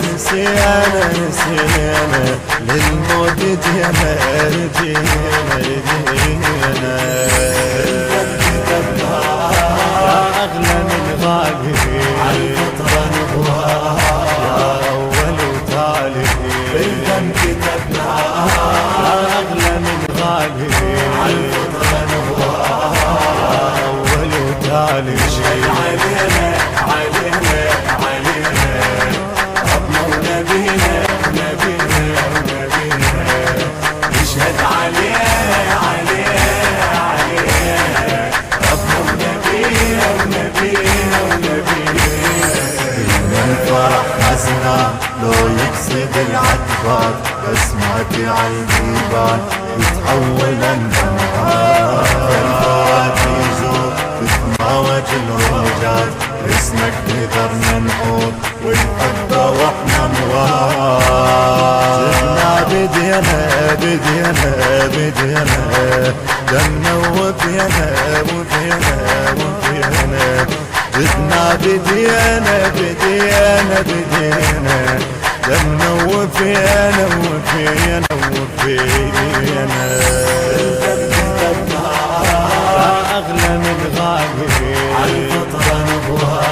للموت جينا يا أغلى من غالي عالفطرة نبوها يا أول وتالي بالدم كتبنا يا أغلى من غالي عالفطرة نبوها يا أول وتالي شي علينا ربنا ونبينا يشهد علينا الفرح حزنا لو يقصد العتبات بسمعك عيني بان يتحول النهار. الفرات يزور بتماوج الروجات اسمك بذرنا نحور ونحبه واحنا موار. جبنا بدينا دمنا وفينا جدنا بدينا دمنا وفينا يا أغلى من غالي عالفطرة نبوها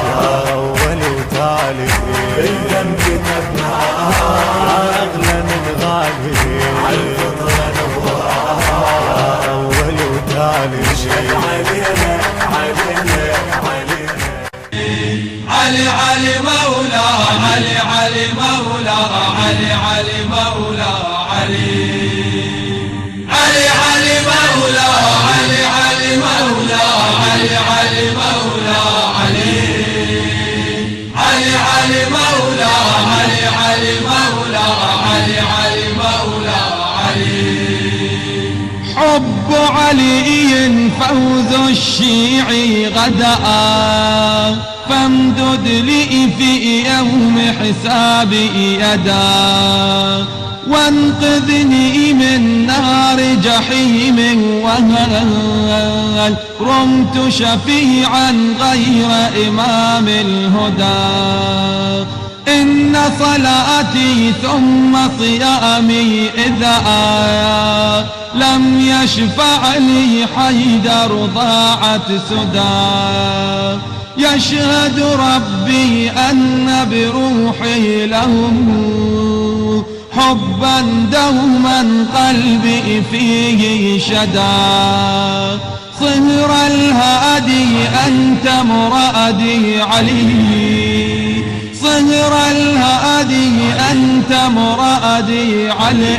يا أول وتالي بالدم كتبنا يا أغلى من غالي عالفطرة نبوها يا أول وتالي شي علينا علي مولا علي مولا علي مولا علي مولا علي مولا علي مولا علي مولا علي مولا علي مولا حب علي فوز الشيعي غدا فامدد لي في يوم حسابي يدا وانقذني من نار جحيم وهل رمت شفيعا غير إمام الهدى. إن صلاتي ثم صيامي إذا لم يشفع لي حيدر ضاعت سدى. يشهد ربي أن بروحي له حبا دوما قلبي فيه شدا. صهر الهادي أنت مرادي علي صهر الهادي أنت مرادي علي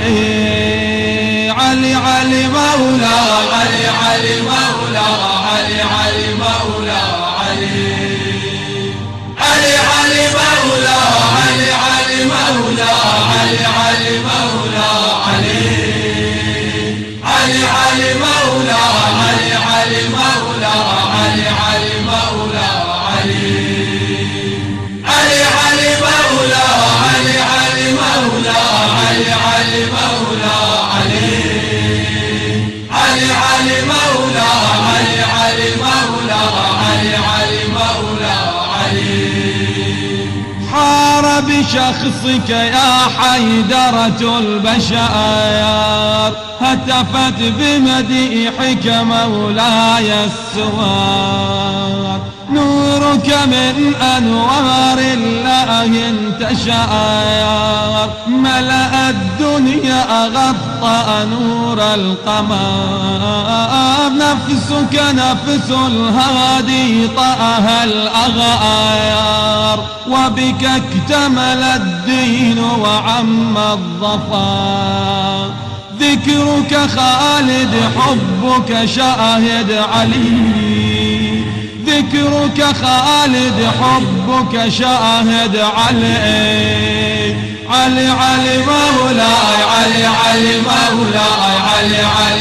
علي مولا علي مولا علي مولا علي مولا علي مولا علي مولا علي مولا علي مولا علي مولا علي مولا علي مولا علي مولا علي مولا علي مولا علي مولا حار بشخصك يا حيدرة البشائر هتفت بمديحك مولاي السوار. نورك من أنوار الله انتشار ملأ الدنيا غطى نور القمر. نفسك نفس الهادي طأها الأغيار وبك اكتمل الدين وعم الظفر. ذكرك خالد حبك شاهد علي ذكرك خالد حبك شاهد علي علي مولاي علي مولاي علي مولاي علي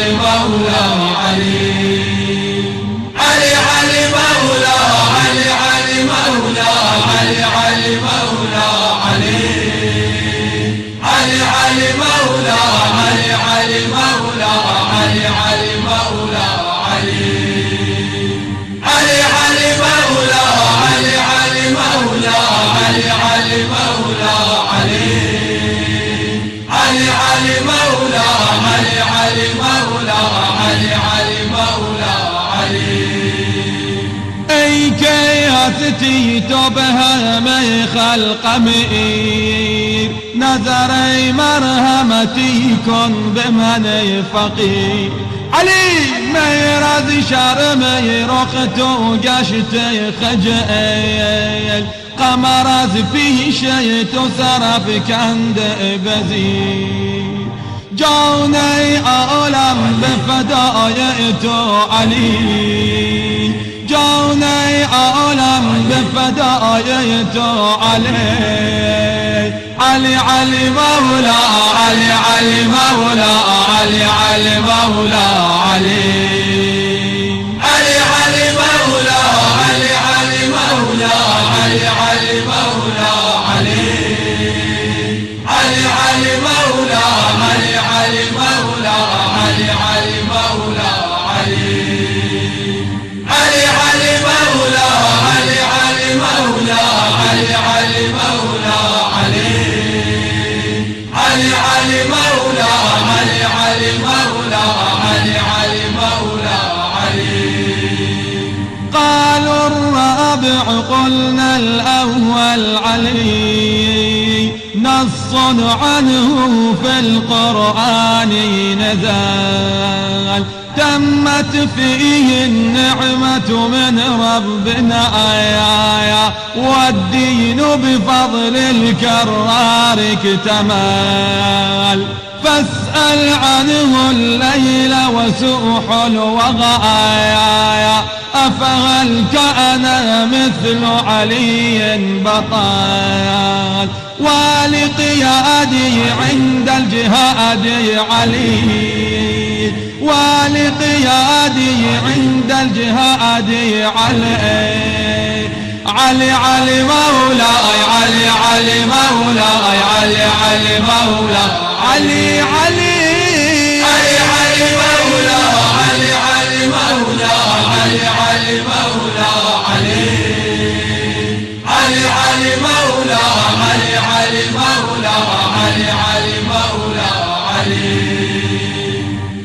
مولاي علي مولاي علي علي مولا علي علي علي مولا علي علي مولا علي علي مولا علي علي علي مولا علي علي مولا علي علي مولا علي علي علي مولا علي علي مولا علي علي مولا علي اي كياستي تبها مي خلق مئير نظري مرهمتي كن بمن فقير علي ميراد شرمي رقت وقشتي خجئل قمرز في شي تصرف كند بزير جوني أولم بفدايت علي جوني أولم بفدايت علي علي علي مولا علي علي مولا علي علي مولا علي علي علي مولا علي علي مولا علي علي مولا علي علي علي مولا علي علي مولا علي علي مولا علي علي علي مولا علي علي مولا علي علي مولا علي علي علي مولا علي علي مولا علي علي مولا علي قالوا الرابع قلنا الأول علي نص عنه في القرآن نزل تمت فيه النعمة من ربنا آية والدين بفضل الكرار اكتمل فاسأل عنه الليل وسوح الوغايا أفهل كان مثل علي بطال ولقيادي عند الجهاد علي ولقيادي عند الجهاد علي علي علي مولاي علي علي مولاي علي علي مولاي علي علي علي علي مولا علي علي مولا علي علي مولا علي علي علي مولا علي علي مولا علي علي مولا علي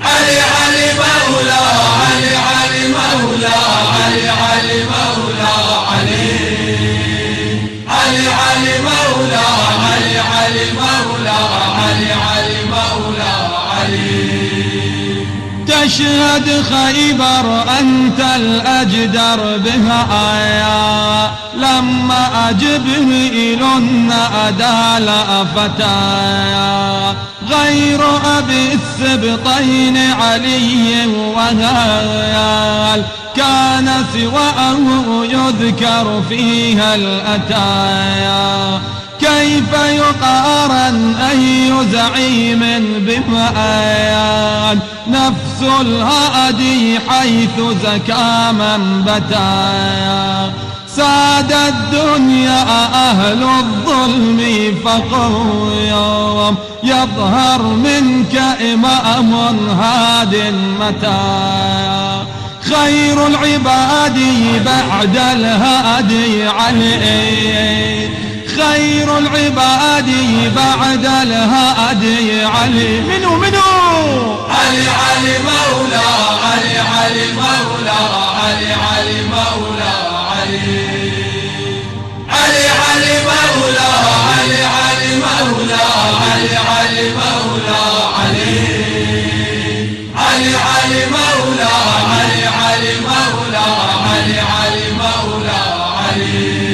علي علي مولا علي علي مولا علي علي مولا علي علي علي مولا علي علي مولا علي علي مولا علي تشهد خيبر أنت الأجدر بها آية لما جبريل أدال فتايا غير أبي السبطين علي وهيال كان سواه يذكر فيها الأتايا كيف يقارن أي زعيم بمآيان نفس الهادي حيث زكى من بتايا ساد الدنيا أهل الظلم فقويهم يظهر منك إمام هاد متايا خير العباد بعد الهادي علي خير العباد بعد الهادي علي منو علي علي مولا علي علي مولا علي علي مولا علي علي علي مولا علي علي مولا علي علي مولا علي علي علي مولا علي علي مولا علي علي مولا علي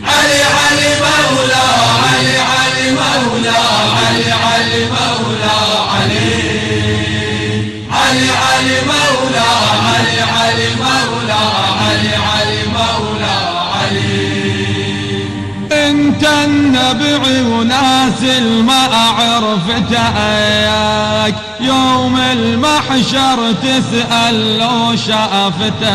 علي علي مولا علي علي مولا علي علي مولا علي علي علي مولا علي علي مولا علي علي مولا علي انت النبع وناس ما عرفتك يوم المحشر تسأل لو شافتك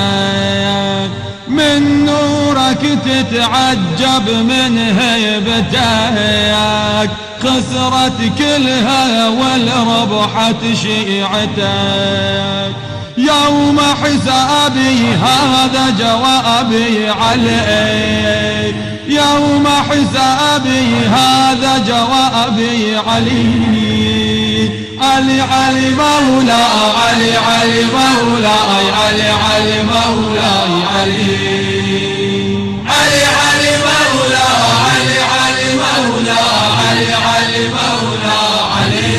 من نورك تتعجب من هيبتك، خسرت كلها والربحت شيعتك. يوم حسابي هذا جوابي عليك، يوم حسابي هذا جوابي عليك. علي علي مولاي، علي علي مولاي، علي علي مولاي، علي علي علي مولاي، علي علي مولاي، علي علي مولاي، علي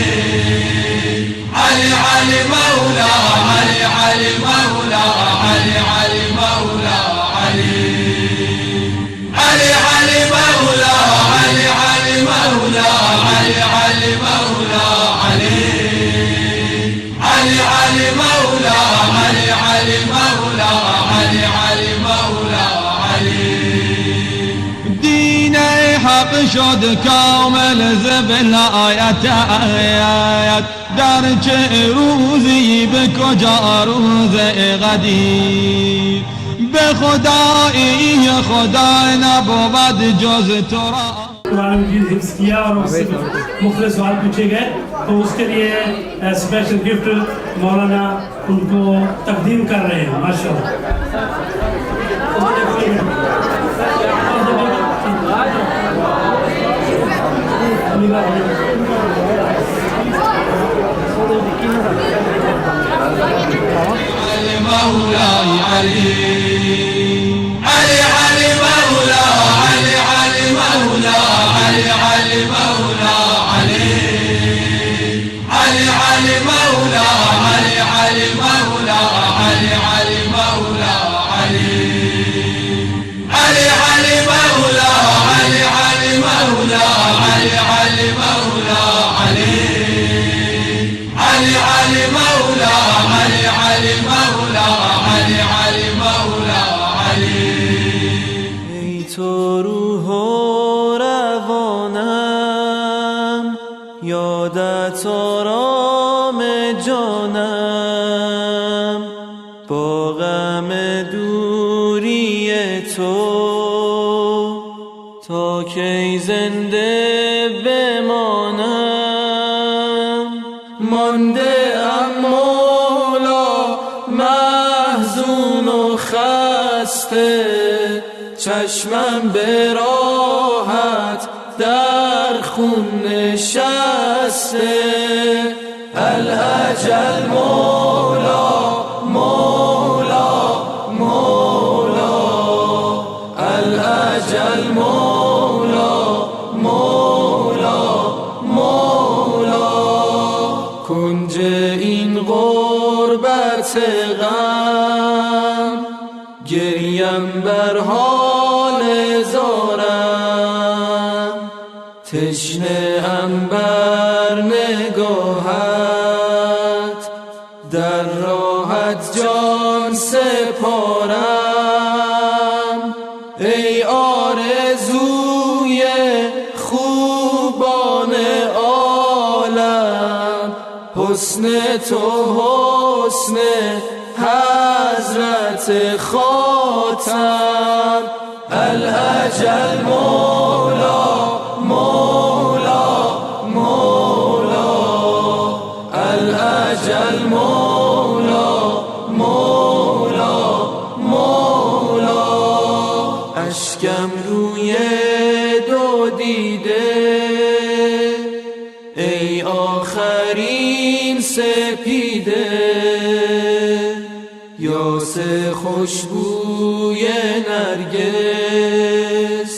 علي علي مولاي، علي علي مولاي، علي علي مولاي، علي علي علي مولاي، علي علي مولاي، علي علي مولاي، علي علي علي مولاي، علي علي مولاي، علي علي مولاي، علي. ديني حق شد كامل زبلایت آیت، در چه روزی به کجا روز قدیر، به خدایی خدا نبود جز تو را. हिफ्ज़ किया और उससे मुख्तलिफ सवाल पूछे गए, तो उसके लिए स्पेशल गिफ्ट मौलाना उनको तकदीम कर रहे हैं। माशाअल्लाह। ای تو روح و روانم، یادت آرام جانم، با غم دوری تو تا کی زنده بمانم. مانده ام مولا محزون و خسته، چشمم به راحت در خون نشسته. الاجل مولا مولا مولا، الاجل مولا مولا مولا. کنج این غربت غم، گریم بر حال زارم، تشنه ام بر نگاهت، در راحت جان سپارم. ای آرزوی خوبان عالم، حسن تو حسن حضرت خاتم. الاجل مولا مولا مولا، الاجل مولا مولا مولا. اشکم روی دو دیده، ای آخرین سپیده، یاس خوشبوی نرگس،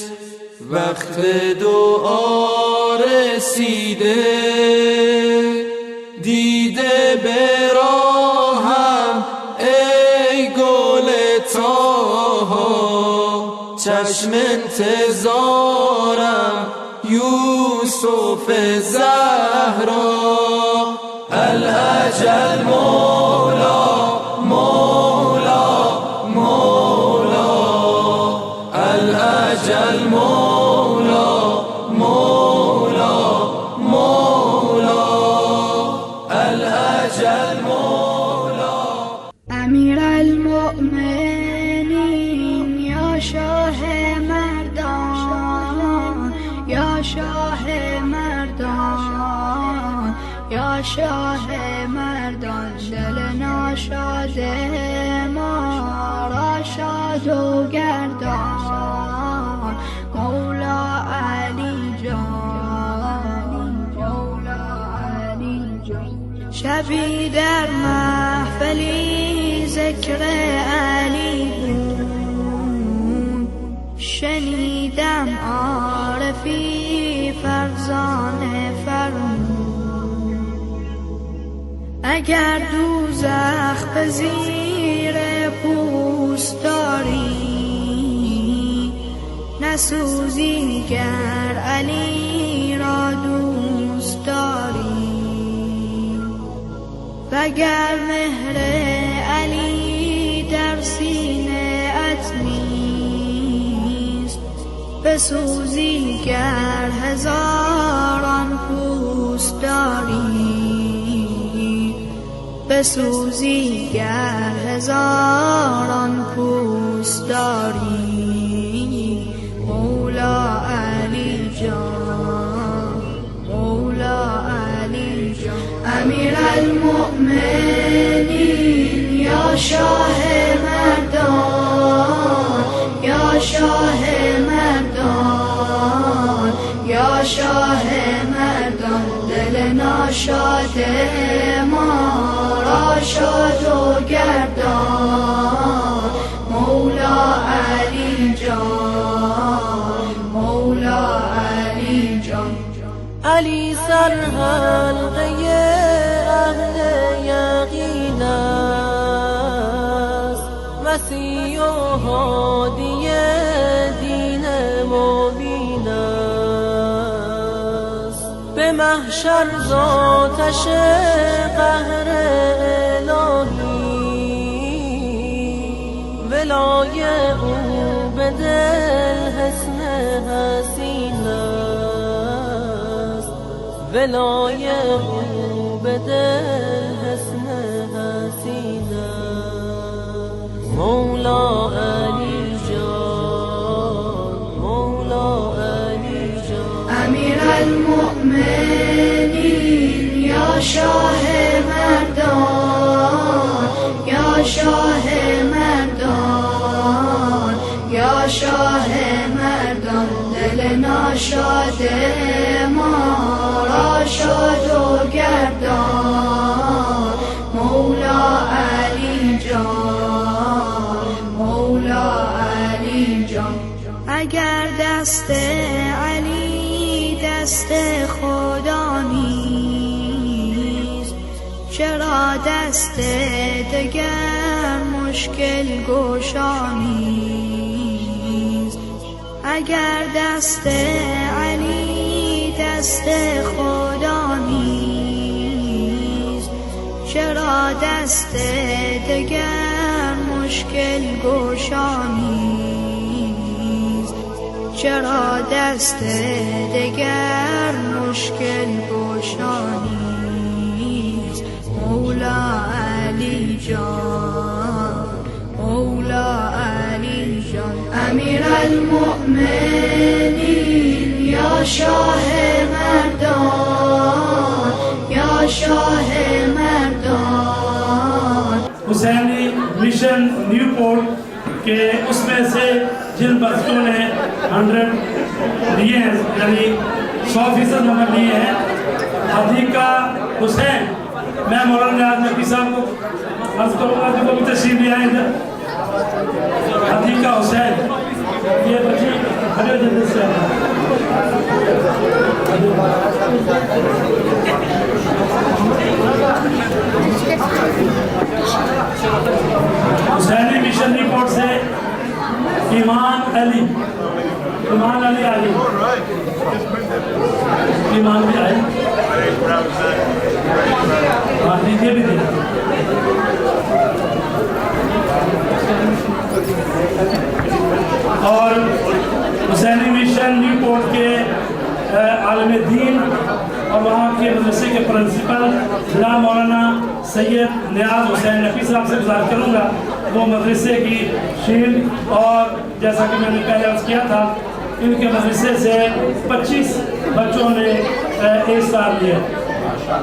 وقت دعا رسیده. دیده به راهم ای گل طاها، چشم انتظارم یوسف زهرا. الاجل مولا مولا مولا، الاجل مولا مولا مولا، الاجل مولا. امیر المؤمنین شاه مردان دل ناشاد ما را شاد و گردان مولا علی جان مولا علی جان شبی در محفلی ذکر علی بود شنیدم عارفی فرزانه فرمود اگر دوزخ به زیر پوست داری نسوزی گر علی را دوست داری وگر مهر علی در سینه ات نیست بسوزی گر هزاران پوست داری بسوزی گر هزاران پوست داری مولا علی جان مولا علی جان امیر المؤمنین یا شاه مردان یا شاه مردان یا شاه مردان دل ناشاد ما را شاد و گردان مولا علی جان مولا علی جان علی سرحلقه اهل یقین است مسیح و هادی دین مبین است به محشر ذاتش قهر الهی ولای او به دل حسن حسین است ولای او به دل حسن حسین است مولا علی جان مولا علی جان امیر المؤمنین یا شاه مردان یا شاه مردان یا شاه مردان دل ناشاد ما را شاد و گردان مولا علی جان مولا علی جان اگر دست علی دست خدا نیست چرا دست دگر مشکل گشا نیست اگر دست علی دست خدا نیست چرا دست دگر مشکل گشا نیست چرا دست دگر مشکل گشا نیست مولا علی جان مولا علی جان امیر المؤمنین یا شاه مردان یا شاه مردان हुसैनी मिशन न्यूपोर्ट के उसमें से जिन बच्चों ने 100 लिए हैं यानी 100% नंबर लिए हैं हदीका हुसैन मैं मौलाना नियाज़ नबी साहब को अर्ज करूँगा कि वो भी तशरीफ ले आए इधर हदीका हुसैन ये बच्ची खड़े जल्दी से हुसैनी मिशन रिपोर्ट से ईमान अली आली ईमान भी आए हाँ दीजिए भी दीजिए और हुसैनी मिशन रिपोर्ट के आलम दीन और वहाँ के मदरसे के प्रिंसिपल जनाब मौलाना सैयद नियाज़ हुसैन नफ़ी साहब से गुज़ारिश करूँगा वो मदरसे की शील्ड और जैसा कि मैंने पहले अर्ज़ किया था इनके मदरसे से 25 बच्चों ने A स्टार लिया ابھی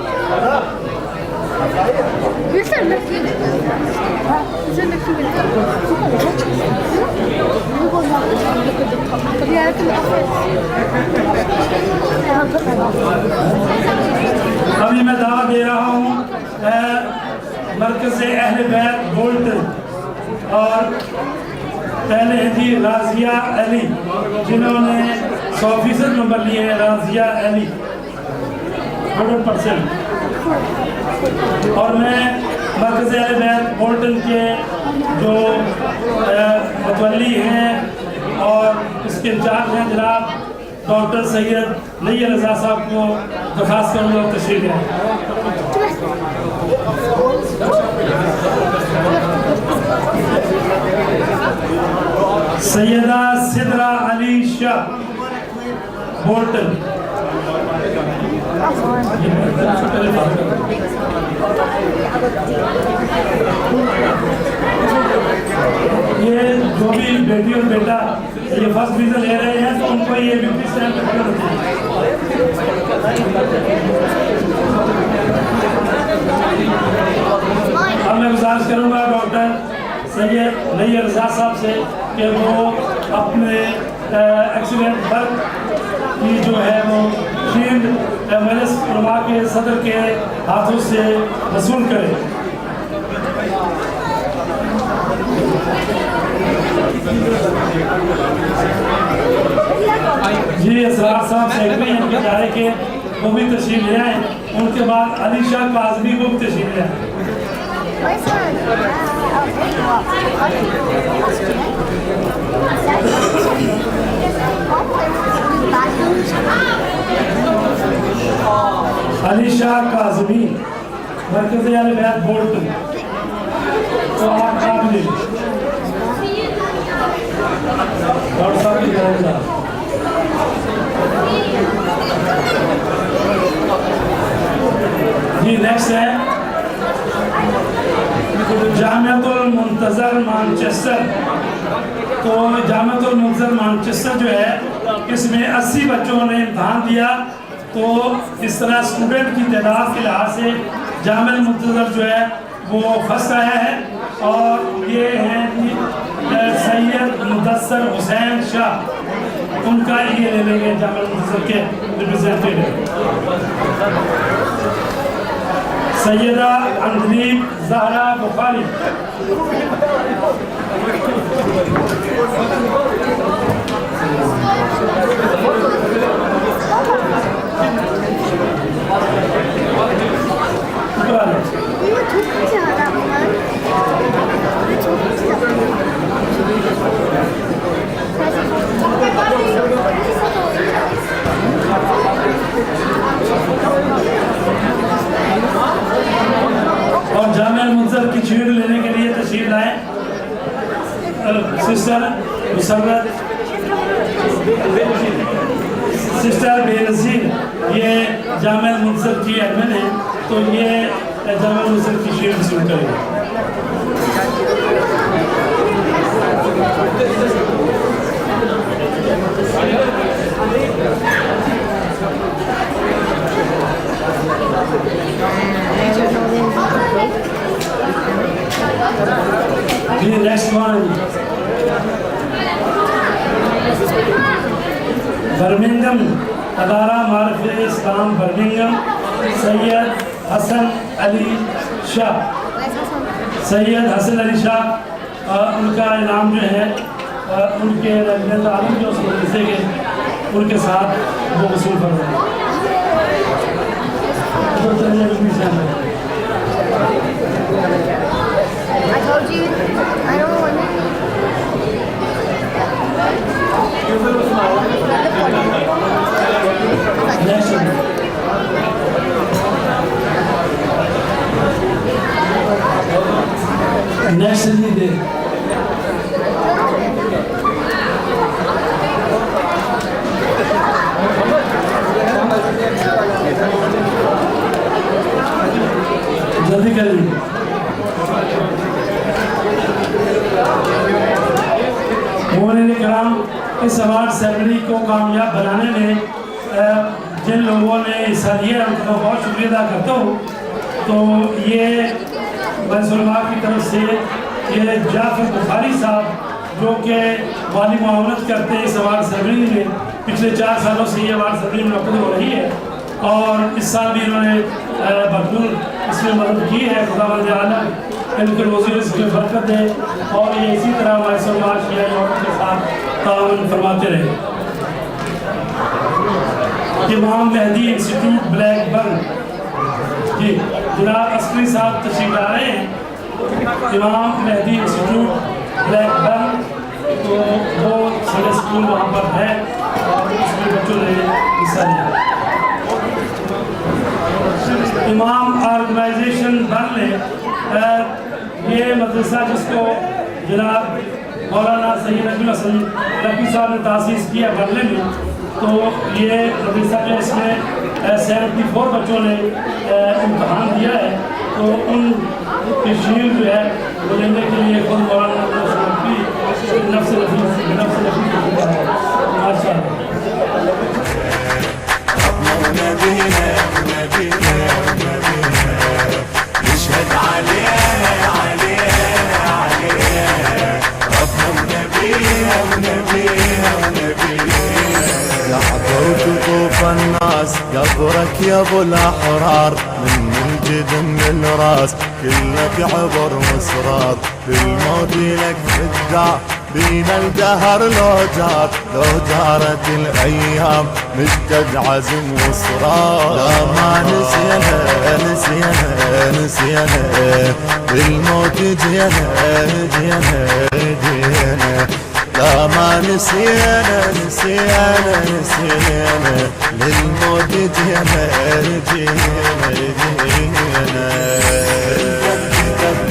میں دعوت دے رہا ہوں مرکز اہل بیت بولٹن اور پہلے ہیں جی راضیہ علی جنہوں نے 100% نمبر لیے ہیں. راضیہ علی 100%. اور میں مرکز اہل بیت بولٹن کے جو متولی ہیں اور اس کے انچارج ہیں جناب ڈاکٹر سید نیر رضا صاحب کو درخواست کروں گا تشریف لائیں. سیدہ سدرا علی شاہ بولٹن. یہ جو بھی بیٹی اور بیٹا یہ فرسٹ ڈویژن لے رہے ہیں تو ان کو یہ بھی اسٹینڈ کرنا ہوتی ہے. اب میں گزارش کروں گا ڈاکٹر سید نیر رضا صاحب سے کہ وہ اپنے ایکسیڈنٹ ورک کی جو ہے وہ شیلڈ مجلس علماء کے صدر کے ہاتھوں سے وصول کرے. جی اسرار صاحب سیکرٹری ہیں ان کے ادارے کے وہ بھی تشریف لے آئے. ان کے بعد علی شاہ کاظمی کو بھی تشریف لے آئے. علی شاہ کاظمی مرکز اہل بیت بولٹن تو آپ لے ڈاکٹر صاحب کی جانب جی. نیکسٹ ہے جامعۃ المنتظر مانچسٹر. تو جامعۃ المنتظر مانچسٹر جو ہے اس میں 80 بچوں نے امتحان دیا. تو اس طرح اسٹوڈنٹ کی تعداد کے لحاظ سے جامعہ المنتظر جو ہے وہ فرسٹ آیا ہے. اور یہ ہیں سید مدثر حسین شاہ, ان کا یہ لے لیں گے جامعہ المنتظر کے ریپرزینٹیٹیو. سیدہ اندلیب زہرا بخاری. اور جامعہ المنتظر کی شیلڈ لینے کے لیے تشریف لائیں سسٹر مسرت, سسٹر بے نظیر. یہ جامعہ المنتظر کی ایڈمن ہے تو یہ جامعہ المنتظر کی شیلڈ شروع کریں گے. نیکسٹ ون برمنگم ادارہ معرفت اسلام برمنگم سید حسن علی شاہ. سید حسن علی شاہ ان کا انعام جو ہے ان کے رجل عالم جو اس مدرسے کے ان کے ساتھ وہ وصول کر رہے ہیں. I told you, I don't want it. Next in the day. جلدی کریے. مومنین کرام اس ایوارڈ سیرمنی کو کامیاب بنانے میں जिन लोगों ने हिस्सा लिया उनका बहुत शुक्रिया अदा करता हूँ। तो ये बैतुल्माल की तरफ से ये जाफर बुखारी साहब जो कि वाली मुआवनत करते हैं इस अवार्ड सेरेमनी में, पिछले 4 सालों से ये अवार्ड सेरेमनी मुनक़्क़िद हो रही है और इस साल भी इन्होंने भरपूर इसमें मदद की है। खुदावंद आलम इनके रोज़ी रिज़्क़ में बरकत दे और ये इसी तरह हमारे समाज के साथ ताउन फरमाते रहे। इमाम मेहदी इंस्टीट्यूट ब्लैकबर्न जी जनाब अस्करी साहब तशरीफ ला रहे हैं। इमाम मेहदी इंस्टीट्यूट ब्लैकबर्न तो वो सारे स्कूल वहाँ पर है और उसमें बच्चों ने हिस्सा लिया। इमाम ऑर्गेनाइजेशन बर्ले ये मदरसा जिसको जनाब मौलाना सैयद रफ़ी साहब ने तासीस किया बर्ले में, तो ये मदरसा जो इसमें 74 बच्चों ने इम्तहान दिया है। तो उन की शील जो है वो लेने के लिए खुद मौलाना नफ्स وشطوف الناس قبرك يا ابو الاحرار، من الجد من الراس كلك عبر واسرار، بالموت لك فداء بينا الدهر لو جارت الايام مجدد عزم واصرار. لا ما نسينا بالموت جينا لا ما نسينا للموت جينا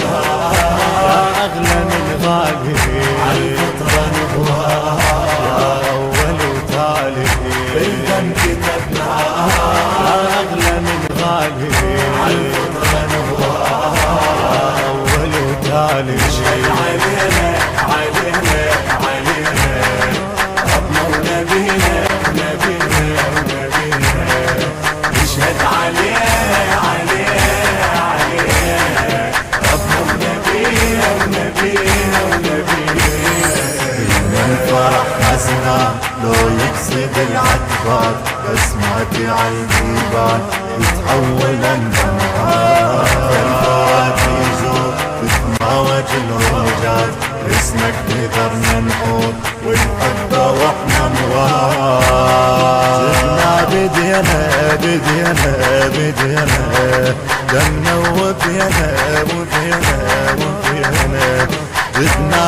يا أغلى من غالي عالفطرة نبواها يا أول وتالي بالدم كتبناها يا أغلى من غالي عالفطرة نبواها يا أول وتالي شي علينا ربنا ونبينا يشهد علينا ربنا ونبينا الفرح حزنا لو يقصد العتبات، بسماتي عالجبال يتحول انهار، الفوات يزور تتماوج الوجات، اسمك نقدرنا نحور ونحبه واحنا موات. جبنا بدينا دمنا وفينا جبنا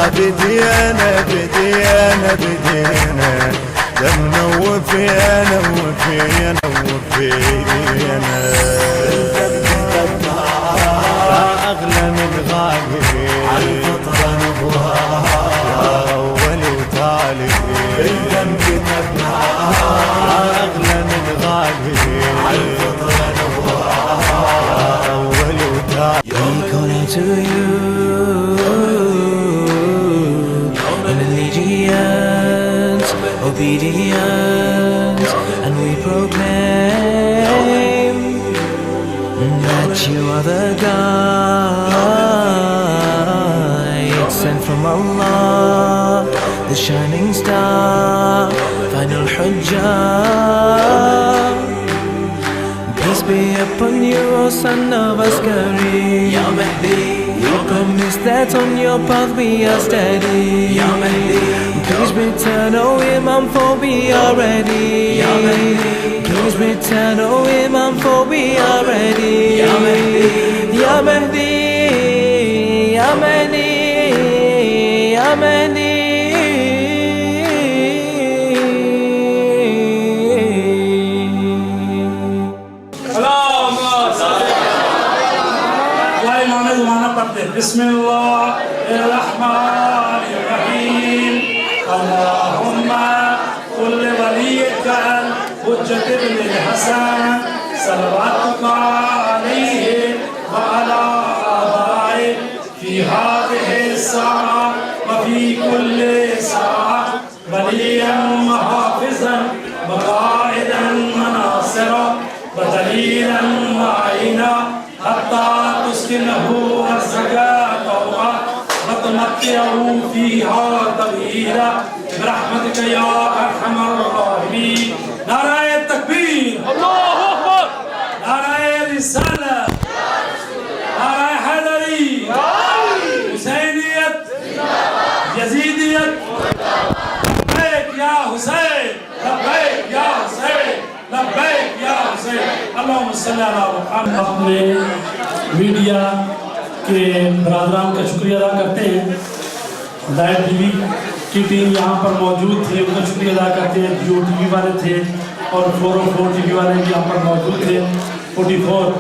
بدينا دمنا وفينا أغلى من غالي عالفطرة نبواها يا أول وتالي بالدم كتبناها أغلى من غالي عالفطرة نبواها يا أول وتالي. We call to you in allegiance, obedience, and we proclaim that you are the guide sent from Allah, the shining star, final hujjah. Peace be upon you, O son of Askari. Ya Mahdi, we promise that on your path we are steady. Ya Mahdi, please return, O Imam, for we are ready. Ya Mahdi, please return, O Imam, for we are ready. Ya Mahdi, Ya Mahdi, Ya Mahdi, Ya Mahdi. बिस्मिल्लाहिर्रहमानिर्रहीम। अल्लाहुम्मा कुल वलिय्यका हुज्जत इब्न हसन सल्लल्लाहु अलैहि व अला आबाए फी हादिहि साआ व फी कुल्ली साआ वलिय्यन व हाफिज़न व काइदन غيروا فيها تغييرا برحمتك يا أرحم الراحمين. نعرہ تکبیر، اللہ اکبر، نعرہ رسالہ، نعرہ حیدری، حسینیت، یزیدیت، لبیک یا حسین، لبیک یا حسین، لبیک یا حسین. اللہم صلی علی محمد. اپنے میڈیا کے برادران کا شکریہ ادا کرتے ہیں. ہدایت ٹی وی کی ٹیم یہاں پر موجود تھی، ان کا شکریہ ادا کرتے ہیں. جیو ٹی وی والے تھے اور 404 ٹی وی والے بھی یہاں پر موجود تھے. 44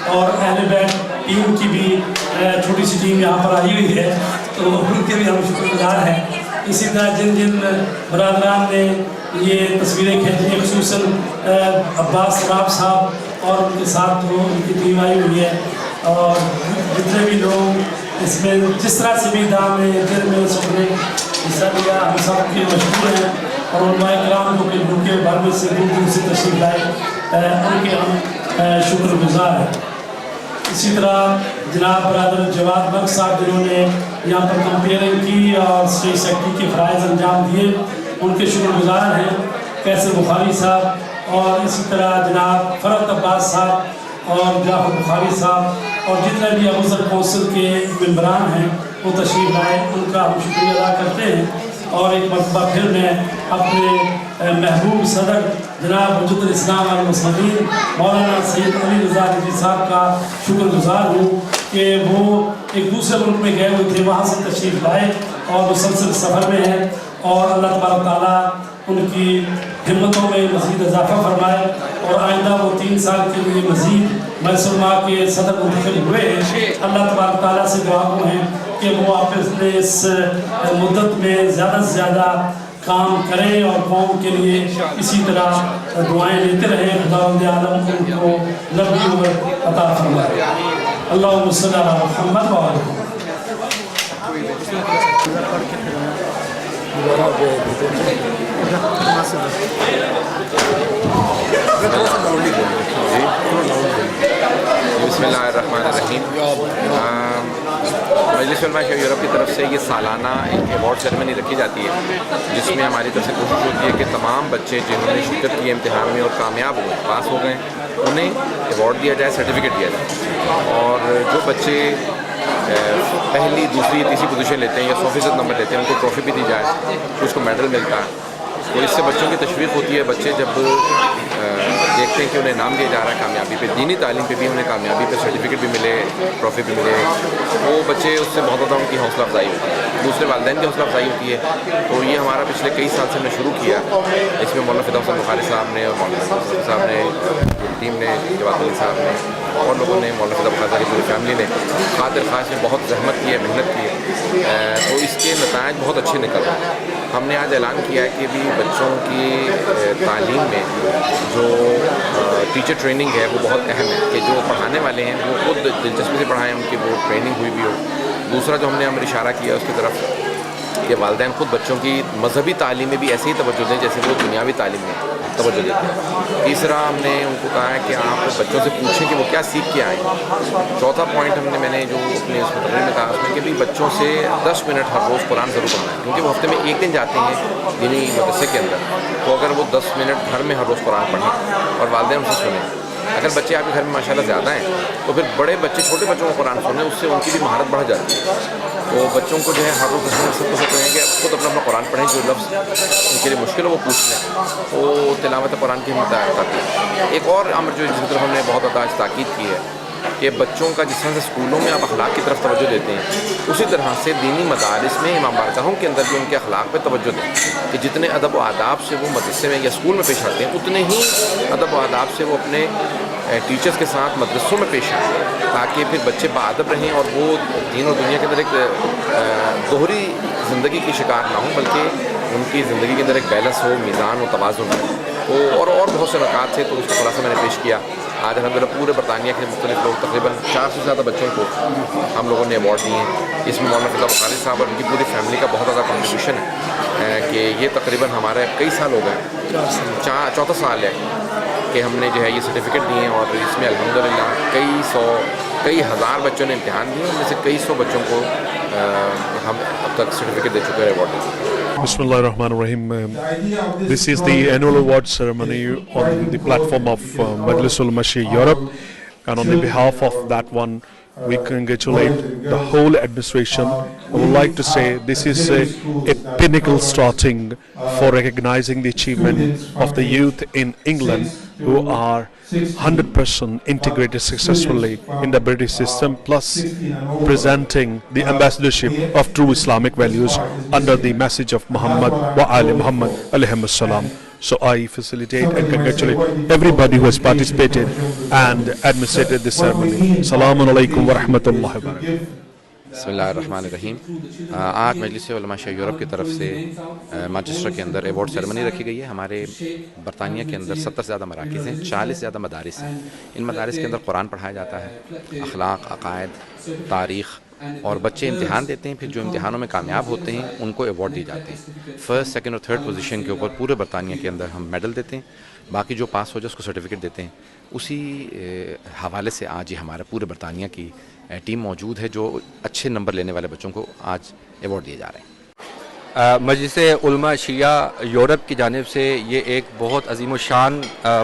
اور اہل بیت ٹیم کی بھی چھوٹی سی ٹیم یہاں پر آئی ہوئی ہے، تو ان کے بھی ہم شکر گزار ہیں. اسی طرح جن جن برادران نے یہ تصویریں کھینچی ہیں، خصوصاً عباس راب صاحب اور ان کے ساتھ وہ ان کی ٹیم آئی ہوئی ہے، اور جتنے بھی لوگ اس میں جس طرح سے بھی دام میں دل میں سب نے حصہ لیا، ہم سب کے مشہور ہیں. اور علماء کرام جو کہ ملک بھر میں سے دور دور سے تشریف لائے، ان کے ہم شکر گزار ہیں. اسی طرح جناب برادر جواد برق صاحب جنہوں نے یہاں پر کمپیئرنگ کی اور اسٹیج سیکٹری کے فرائض انجام دیے، ان کے شکر گزار ہیں. کیسر بخاری صاحب اور اسی طرح جناب فرحت عباس صاحب اور جعفر بخاری صاحب اور جتنے بھی ابوذر کونسل کے ممبران ہیں وہ تشریف لائے، ان کا ہم شکریہ ادا کرتے ہیں. اور ایک مرتبہ پھر میں اپنے محبوب صدر جناب حجت الاسلام والمسلمین مولانا سید علی رضا ندوی صاحب کا شکر گزار ہوں کہ وہ ایک دوسرے ملک میں گئے ہوئے تھے، وہاں سے تشریف لائے اور مسلسل سفر میں ہیں. اور اللہ تبارک تعالیٰ ان کی ہمتوں میں مزید اضافہ فرمائے، اور آئندہ وہ 3 سال کے لیے مزید میسر ماہ کے صدر منتخب ہوئے ہیں. اللہ تبارک تعالیٰ سے دعا کو ہیں کہ وہ اپنے اس مدت میں زیادہ سے زیادہ کام کریں اور قوم کے لیے اسی طرح دعائیں لیتے رہیں. خداوند عالم ان کو لمبی عمر عطا فرمائے. اللہم صلی علی محمد و آلہ محمد. بسم اللہ الرحمن الرحیم. مجلس علماء یورپ کی طرف سے یہ سالانہ ایک ایوارڈ سیریمنی رکھی جاتی ہے، جس میں ہماری طرف سے کوشش ہوتی ہے کہ تمام بچے جنہوں نے شرکت کی امتحان میں اور کامیاب ہوئے، پاس ہو گئے، انہیں ایوارڈ دیا جائے، سرٹیفکیٹ دیا جائے. اور جو بچے پہلی دوسری تیسری پوزیشن لیتے ہیں یا 100% نمبر لیتے ہیں، ان کو ٹرافی بھی دی جائے، اس کو میڈل ملتا ہے. تو اس سے بچوں کی تشویق ہوتی ہے. بچے جب دیکھتے ہیں کہ انہیں انعام دیا جا رہا ہے کامیابی پہ، دینی تعلیم پہ بھی انہیں کامیابی پہ سرٹیفکیٹ بھی ملے، ٹرافی بھی ملے، وہ بچے اس سے بہت زیادہ ان کی حوصلہ افزائی ہوتی ہے، دوسرے والدین کی حوصلہ افزائی ہوتی ہے. تو یہ ہمارا پچھلے کئی سال سے ہم نے شروع کیا. اس میں مولانا فدا حسین بخاری صاحب نے اور مولانا صاحب نے، ٹیم نے، جواد علی صاحب نے اور لوگوں نے، مولانا فدا بخاری کی پوری فیملی نے خاطر خواہ سے بہت زحمت کی ہے، محنت کی ہے. تو اس کے نتائج بہت اچھے نکل رہے ہیں. ہم نے آج اعلان کیا ہے کہ بھی بچوں کی تعلیم میں جو ٹیچر ٹریننگ ہے وہ بہت اہم ہے، کہ جو پڑھانے والے ہیں وہ خود دلچسپی سے پڑھائیں، ان کی وہ ٹریننگ ہوئی بھی ہو. دوسرا جو ہم نے اشارہ کیا اس کی طرف کہ والدین خود بچوں کی مذہبی تعلیم میں بھی ایسے ہی توجہ دیں جیسے وہ دنیاوی تعلیم میں توجہ دیتے ہیں. تیسرا ہم نے ان کو کہا ہے کہ آپ بچوں سے پوچھیں کہ وہ کیا سیکھ کے آئیں. چوتھا پوائنٹ میں نے جو اپنے اس مقرر میں کہا اس میں کہ بھی بچوں سے 10 منٹ ہر روز قرآن ضرور پڑھنا ہے، کیونکہ وہ ہفتے میں 1 دن جاتے ہیں دینی مدرسے کے اندر. تو اگر وہ 10 منٹ گھر میں ہر روز قرآن پڑھیں اور والدین ان سے سنیں. اگر بچے آپ کے گھر میں ماشاءاللہ زیادہ ہیں تو پھر بڑے بچے چھوٹے بچوں کو قرآن سنیں، اس سے ان کی بھی مہارت بڑھ جاتی ہے. تو بچوں کو جو ہے ہر روز سب کو کہیں کہ خود اپنا قرآن پڑھیں، جو لفظ ان کے لیے مشکل ہو وہ پوچھ لیں، تو تلاوت قرآن کی ہمت آتی ہے. ایک اور امر جو جس کی طرف ہم نے بہت زیادہ تاکید کی ہے کہ بچوں کا جس طرح سے اسکولوں میں آپ اخلاق کی طرف توجہ دیتے ہیں، اسی طرح سے دینی مدارس میں امام بارگاہوں کے اندر بھی ان کے اخلاق پہ توجہ دیں، کہ جتنے ادب و آداب سے وہ مدرسے میں یا اسکول میں پیش آتے ہیں اتنے ہی ادب و آداب سے وہ اپنے ٹیچرز کے ساتھ مدرسوں میں پیش آئیں، تاکہ پھر بچے باادب رہیں اور وہ دین اور دنیا کے اندر ایک دوہری زندگی کی شکار نہ ہوں، بلکہ ان کی زندگی کے اندر ایک بیلنس ہو، میزان و توازن ہو. تو اور بہت سے نکات تھے، تو اس کا خلاصہ میں نے پیش کیا. آج الحمدللہ پورے برطانیہ کے مختلف لوگ، تقریباً 400 سے زیادہ بچوں کو ہم لوگوں نے ایوارڈ دیے ہیں. اس میں مولانا فضا بخاری صاحب اور ان کی پوری فیملی کا بہت زیادہ کنٹریبیوشن ہے، کہ یہ تقریباً ہمارے کئی سال ہو گئے، چوتھا سال ہے کہ ہم نے جو ہے یہ سرٹیفکیٹ دیے ہیں. اور اس میں الحمدللہ کئی سو کئی ہزار بچوں نے امتحان دیے، ان میں سے کئی سو بچوں کو ہم اب تک سرٹیفکیٹ دے چکے ہیں، ایوارڈ دے چکے ہیں. Bismillah ar-Rahman ar-Rahim. This is the annual award ceremony on the platform of Majlis Ulama Shia Europe, and on the behalf of that one, we congratulate the whole administration. I would like to say this is a pinnacle starting for recognizing the achievement of the youth in England who are 100% integrated successfully in the British system, plus presenting the ambassadorship of true Islamic values under the message of Muhammad wa Ali Muhammad alayhi salam. So I facilitate and congratulate everybody who has participated and administrated this ceremony. Assalamu alaikum wa rahmatullahi wa barakatuh. بسم اللہ الرحمن الرحیم. آج مجلس علماء شیعہ Europe کی طرف سے Manchester کے اندر ایوارڈ سیرمنی رکھی گئی ہے. ہمارے برطانیہ کے اندر 70 سے زیادہ مراکز ہیں، 40 سے زیادہ مدارس ہیں. ان مدارس کے اندر قرآن پڑھایا جاتا ہے، اخلاق، عقائد، تاریخ، اور بچے امتحان دیتے ہیں. پھر جو امتحانوں میں کامیاب ہوتے ہیں ان کو ایوارڈ دیے جاتے ہیں. فرسٹ، سیکنڈ اور تھرڈ پوزیشن کے اوپر پورے برطانیہ کے اندر ہم میڈل دیتے ہیں. باقی جو پاس ہو جائے اس کو سرٹیفکیٹ دیتے ہیں. اسی حوالے سے آج یہ ہمارا پورے برطانیہ کی ٹیم موجود ہے جو اچھے نمبر لینے والے بچوں کو آج ایوارڈ دیے جا رہے ہیں. مجلس علماء شیعہ یورپ کی جانب سے یہ ایک بہت عظیم الشان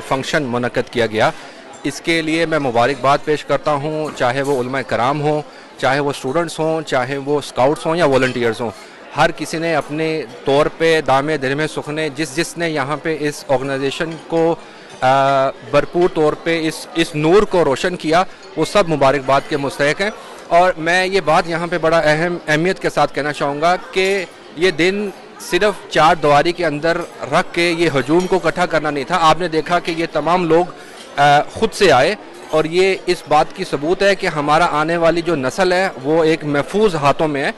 فنکشن منعقد کیا گیا. اس کے لیے میں مبارکباد پیش کرتا ہوں، چاہے وہ علماء کرام ہوں، چاہے وہ اسٹوڈنٹس ہوں، چاہے وہ اسکاؤٹس ہوں یا والنٹیئرز ہوں. ہر کسی نے اپنے طور پہ دامے درہم سخنے جس نے یہاں پہ اس آرگنائزیشن کو بھرپور طور پہ اس نور کو روشن کیا، وہ سب مبارکباد کے مستحق ہیں. اور میں یہ بات یہاں پہ بڑا اہمیت کے ساتھ کہنا چاہوں گا کہ یہ دن صرف چار دیواری کے اندر رکھ کے یہ ہجوم کو اکٹھا کرنا نہیں تھا. آپ نے دیکھا کہ یہ تمام لوگ خود سے آئے، اور یہ اس بات کی ثبوت ہے کہ ہمارا آنے والی جو نسل ہے وہ ایک محفوظ ہاتھوں میں ہے،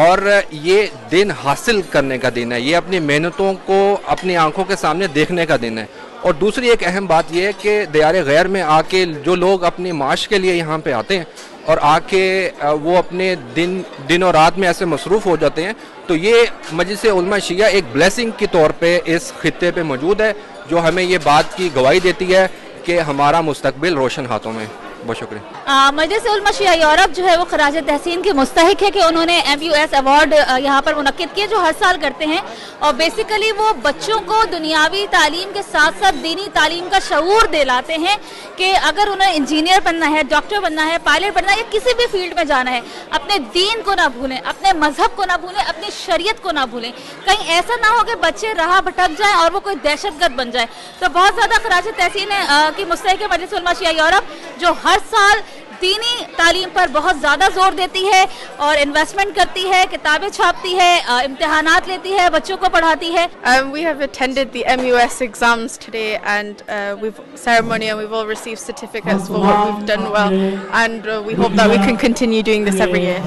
اور یہ دن حاصل کرنے کا دن ہے. یہ اپنی محنتوں کو اپنی آنکھوں کے سامنے دیکھنے کا دن ہے. اور دوسری ایک اہم بات یہ ہے کہ دیار غیر میں آ کے جو لوگ اپنی معاش کے لیے یہاں پہ آتے ہیں اور آ کے وہ اپنے دن اور رات میں ایسے مصروف ہو جاتے ہیں، تو یہ مجلس علماء شیعہ ایک بلیسنگ کے طور پہ اس خطے پہ موجود ہے، جو ہمیں یہ بات کی گواہی دیتی ہے کہ ہمارا مستقبل روشن ہاتھوں میں. بہت شکریہ. مجلس علماء شیعہ یورپ جو ہے وہ خراج تحسین کے مستحق ہے کہ انہوں نے MUS ایوارڈ یہاں پر منعقد کیے جو ہر سال کرتے ہیں، اور بیسیکلی وہ بچوں کو دنیاوی تعلیم کے ساتھ ساتھ دینی تعلیم کا شعور دلاتے ہیں کہ اگر انہیں انجینئر بننا ہے، ڈاکٹر بننا ہے، پائلٹ بننا ہے یا کسی بھی فیلڈ میں جانا ہے، اپنے دین کو نہ بھولیں، اپنے مذہب کو نہ بھولیں، اپنی شریعت کو نہ بھولیں. کہیں ایسا نہ ہو کہ بچے راہ بھٹک جائیں اور وہ کوئی دہشت گرد بن جائے. تو بہت زیادہ خراج تحسین کی مستحق ہے مجلس علماء شیعہ یورپ، جو ہر سال دینی تعلیم پر بہت زیادہ زور دیتی ہے اور انویسٹمنٹ کرتی ہے، کتابیں چھاپتی ہے، امتحانات لیتی ہے، بچوں کو پڑھاتی ہے. We have attended the MUS exams today, and we've ceremony, and we've all received certificates for what we've done well, and we hope that we can continue doing this every year.